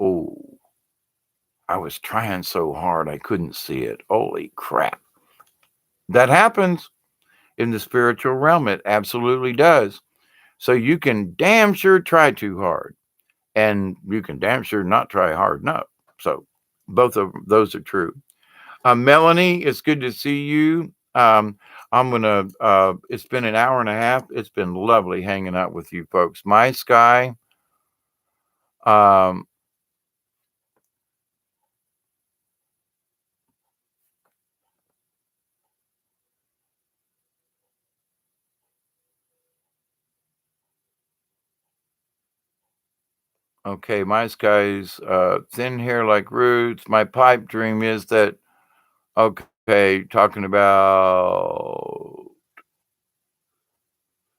Oh, I was trying so hard I couldn't see it. Holy crap. That happens in the spiritual realm. It absolutely does. So you can damn sure try too hard and you can damn sure not try hard enough. So both of those are true. Melanie, it's good to see you. It's been an hour and a half. It's been lovely hanging out with you folks. My sky, um, okay, my sky's thin hair like roots. My pipe dream is that, okay, talking about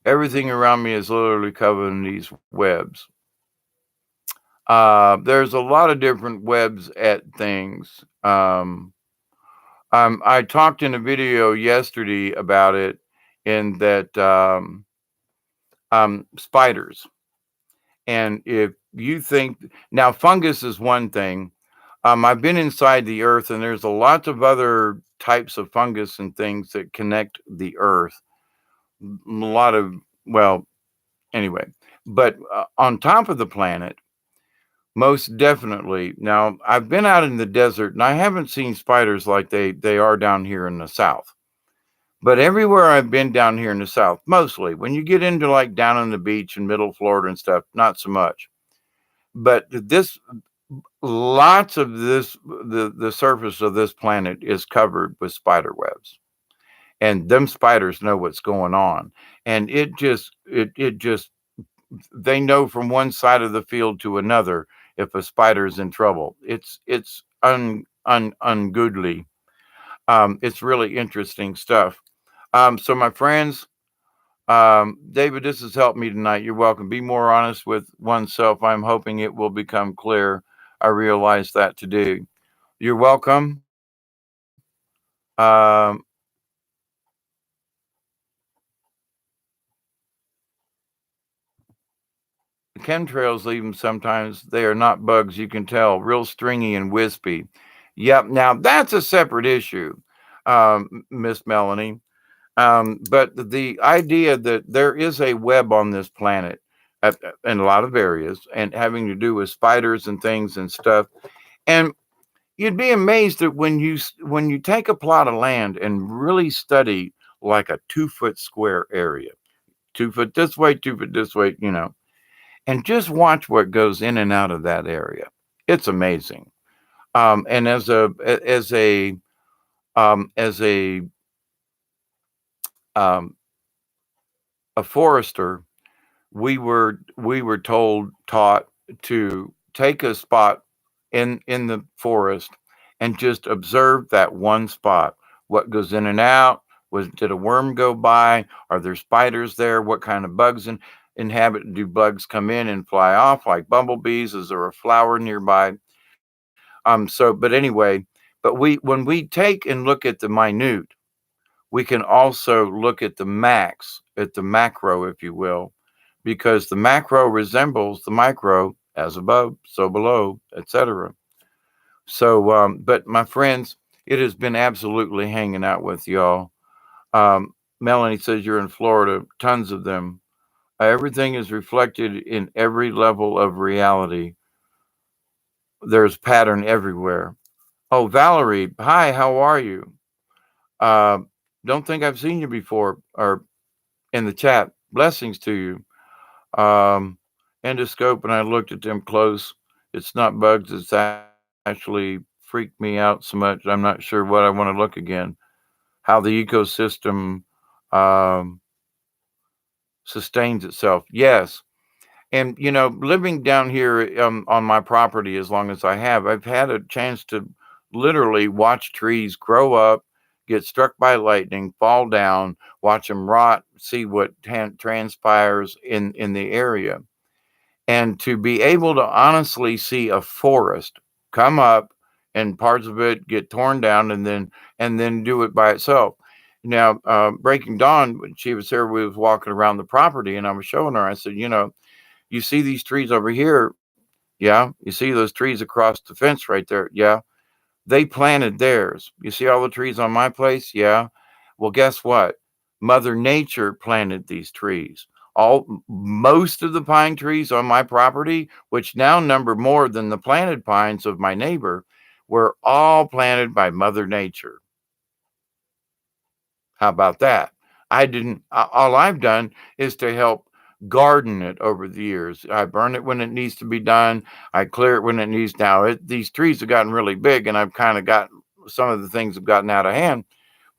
everything around me is literally covered in these webs. There's a lot of different webs at things. I talked in a video yesterday about it, in that spiders. And if you think now, fungus is one thing. I've been inside the earth, and there's a lot of other types of fungus and things that connect the earth. A lot of, well, anyway, but on top of the planet, most definitely. Now, I've been out in the desert, and I haven't seen spiders like they are down here in the south. But everywhere I've been down here in the south, mostly when you get into like down on the beach in middle Florida and stuff, not so much. But this lots of this the surface of this planet is covered with spider webs. And them spiders know what's going on. And it just they know from one side of the field to another if a spider's in trouble. It's ungoodly. It's really interesting stuff. So my friends, David, this has helped me tonight. You're welcome. Be more honest with oneself. I'm hoping it will become clear. I realize that to do. You're welcome. Um, Chemtrails leave them sometimes. They are not bugs. You can tell. Real stringy and wispy. Yep. Now that's a separate issue, Miss Melanie. But the idea that there is a web on this planet in a lot of areas and having to do with spiders and things and stuff. And you'd be amazed that when you take a plot of land and really study like a 2 foot square area, 2 foot this way, 2 foot this way, and just watch what goes in and out of that area. It's amazing. And as um, a forester, we were taught to take a spot in the forest and just observe that one spot. What goes in and out? Did a worm go by? Are there spiders there? What kind of bugs inhabit? Do bugs come in and fly off like bumblebees? Is there a flower nearby? But anyway, but when we take and look at the minute, we can also look at the macro, if you will, because the macro resembles the micro, as above, so below, etc. So, but my friends, it has been absolutely hanging out with y'all. Um, Melanie says you're in Florida, tons of them. Everything is reflected in every level of reality. There's pattern everywhere. Oh, Valerie, hi, how are you? Uh, don't think I've seen you before or in the chat. Blessings to you. Endoscope, and I looked at them close. It's not bugs, it's actually freaked me out so much. I'm not sure what I want to look again. How the ecosystem um, sustains itself. Yes. And, living down here on my property as long as I have, I've had a chance to literally watch trees grow up, get struck by lightning, fall down, watch them rot, see what transpires in the area. And to be able to honestly see a forest come up and parts of it get torn down and then do it by itself. Now, Breaking Dawn, when she was here, we was walking around the property and I was showing her, I said, you see these trees over here? Yeah. You see those trees across the fence right there? Yeah. They planted theirs. You see all the trees on my place? Yeah. Well, guess what? Mother Nature planted these trees. Most of the pine trees on my property, which now number more than the planted pines of my neighbor, were all planted by Mother Nature. How about that? I didn't, all I've done is to help garden it over the years. I burn it when it needs to be done. I clear it when it needs. Now, these trees have gotten really big and I've kind of gotten some of the things have gotten out of hand.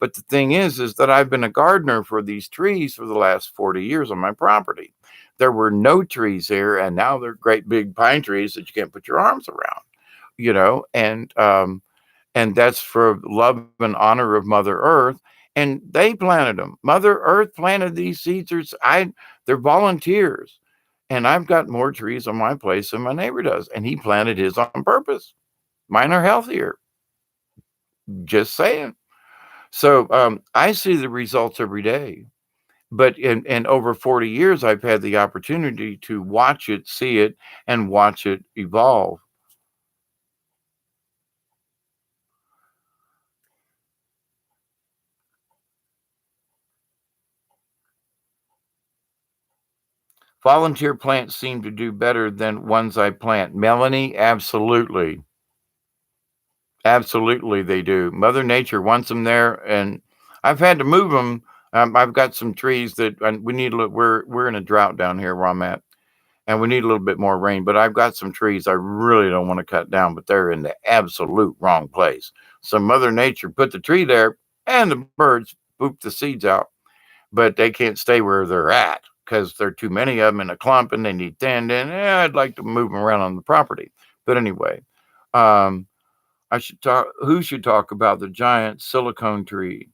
But the thing is that I've been a gardener for these trees for the last 40 years on my property. There were no trees here, and now they're great big pine trees that you can't put your arms around, you know, and that's for love and honor of Mother Earth. And they planted them. Mother Earth planted these seeds. They're volunteers, and I've got more trees on my place than my neighbor does, and he planted his on purpose. Mine are healthier. Just saying. So I see the results every day. But in over 40 years, I've had the opportunity to watch it, see it, and watch it evolve. Volunteer plants seem to do better than ones I plant. Melanie, absolutely. Absolutely, they do. Mother Nature wants them there, and I've had to move them. I've got some trees that we need. We're in a drought down here where I'm at, and we need a little bit more rain. But I've got some trees I really don't want to cut down, but they're in the absolute wrong place. So Mother Nature put the tree there, and the birds poop the seeds out, but they can't stay where they're at because there are too many of them in a clump and they need thinned. And I'd like to move them around on the property. But anyway, um, I should talk. Who should talk about the giant silicone tree?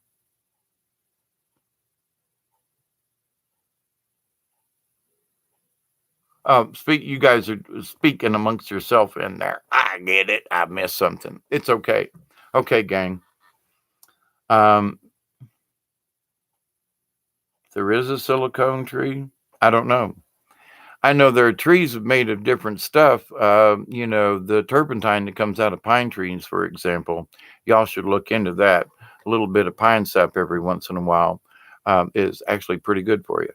Speak. You guys are speaking amongst yourself in there. I get it. I missed something. It's okay. Okay, gang. Um, there is a silicone tree. I don't know. I know there are trees made of different stuff. The turpentine that comes out of pine trees, for example. Y'all should look into that. A little bit of pine sap every once in a while is actually pretty good for you.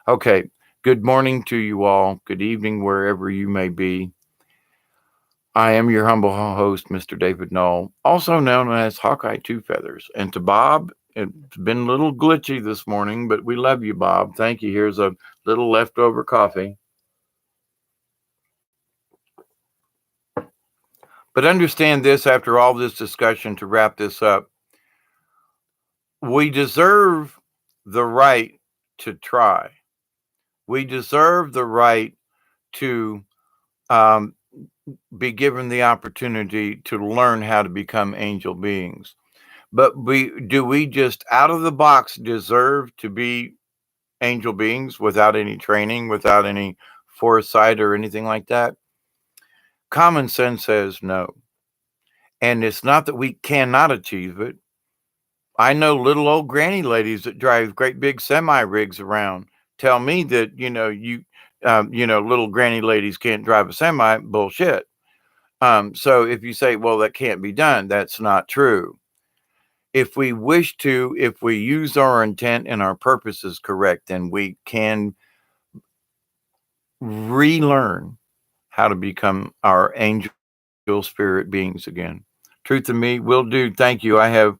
Okay. Good morning to you all. Good evening, wherever you may be. I am your humble host, Mr. David Knoll, also known as Hawkeye Two Feathers. And to Bob, it's been a little glitchy this morning, but we love you, Bob. Thank you. Here's a little leftover coffee. But understand this after all this discussion to wrap this up. We deserve the right to try. We deserve the right to um, be given the opportunity to learn how to become angel beings. But we just out of the box deserve to be angel beings without any training, without any foresight or anything like that? Common sense says no. And it's not that we cannot achieve it. I know little old granny ladies that drive great big semi rigs around tell me that, little granny ladies can't drive a semi. Bullshit. So if you say, well, that can't be done, that's not true. If we wish to, if we use our intent and our purpose is correct, then we can relearn how to become our angel spirit beings again. Truth and me will do. Thank you. I have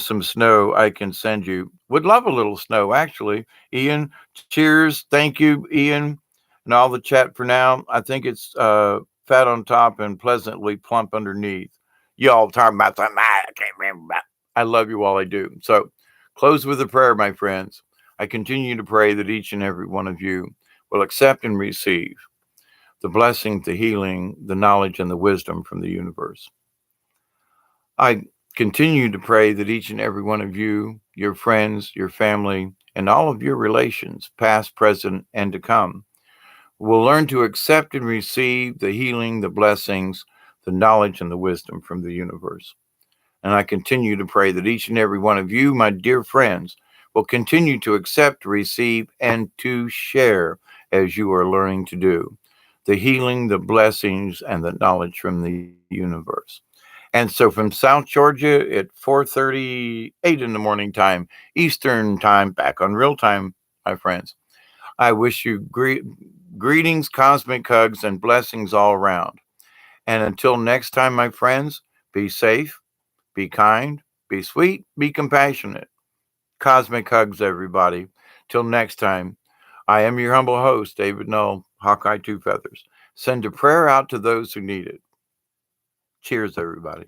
some snow I can send you. Would love a little snow, actually. Ian, cheers. Thank you, Ian, and all the chat for now. I think it's fat on top and pleasantly plump underneath. Y'all talking about something I can't remember about. I love you while I do. So, close with a prayer, my friends. I continue to pray that each and every one of you will accept and receive the blessing, the healing, the knowledge, and the wisdom from the universe. I continue to pray that each and every one of you, your friends, your family, and all of your relations, past, present, and to come, will learn to accept and receive the healing, the blessings, the knowledge, and the wisdom from the universe. And I continue to pray that each and every one of you, my dear friends, will continue to accept, receive, and to share as you are learning to do the healing, the blessings, and the knowledge from the universe. And so from South Georgia at 4:38 in the morning time, Eastern time, back on real time, my friends, I wish you greetings, cosmic hugs, and blessings all around. And until next time, my friends, be safe, be kind, be sweet, be compassionate. Cosmic hugs, everybody. Till next time, I am your humble host, David Null, Hawkeye Two Feathers. Send a prayer out to those who need it. Cheers, everybody.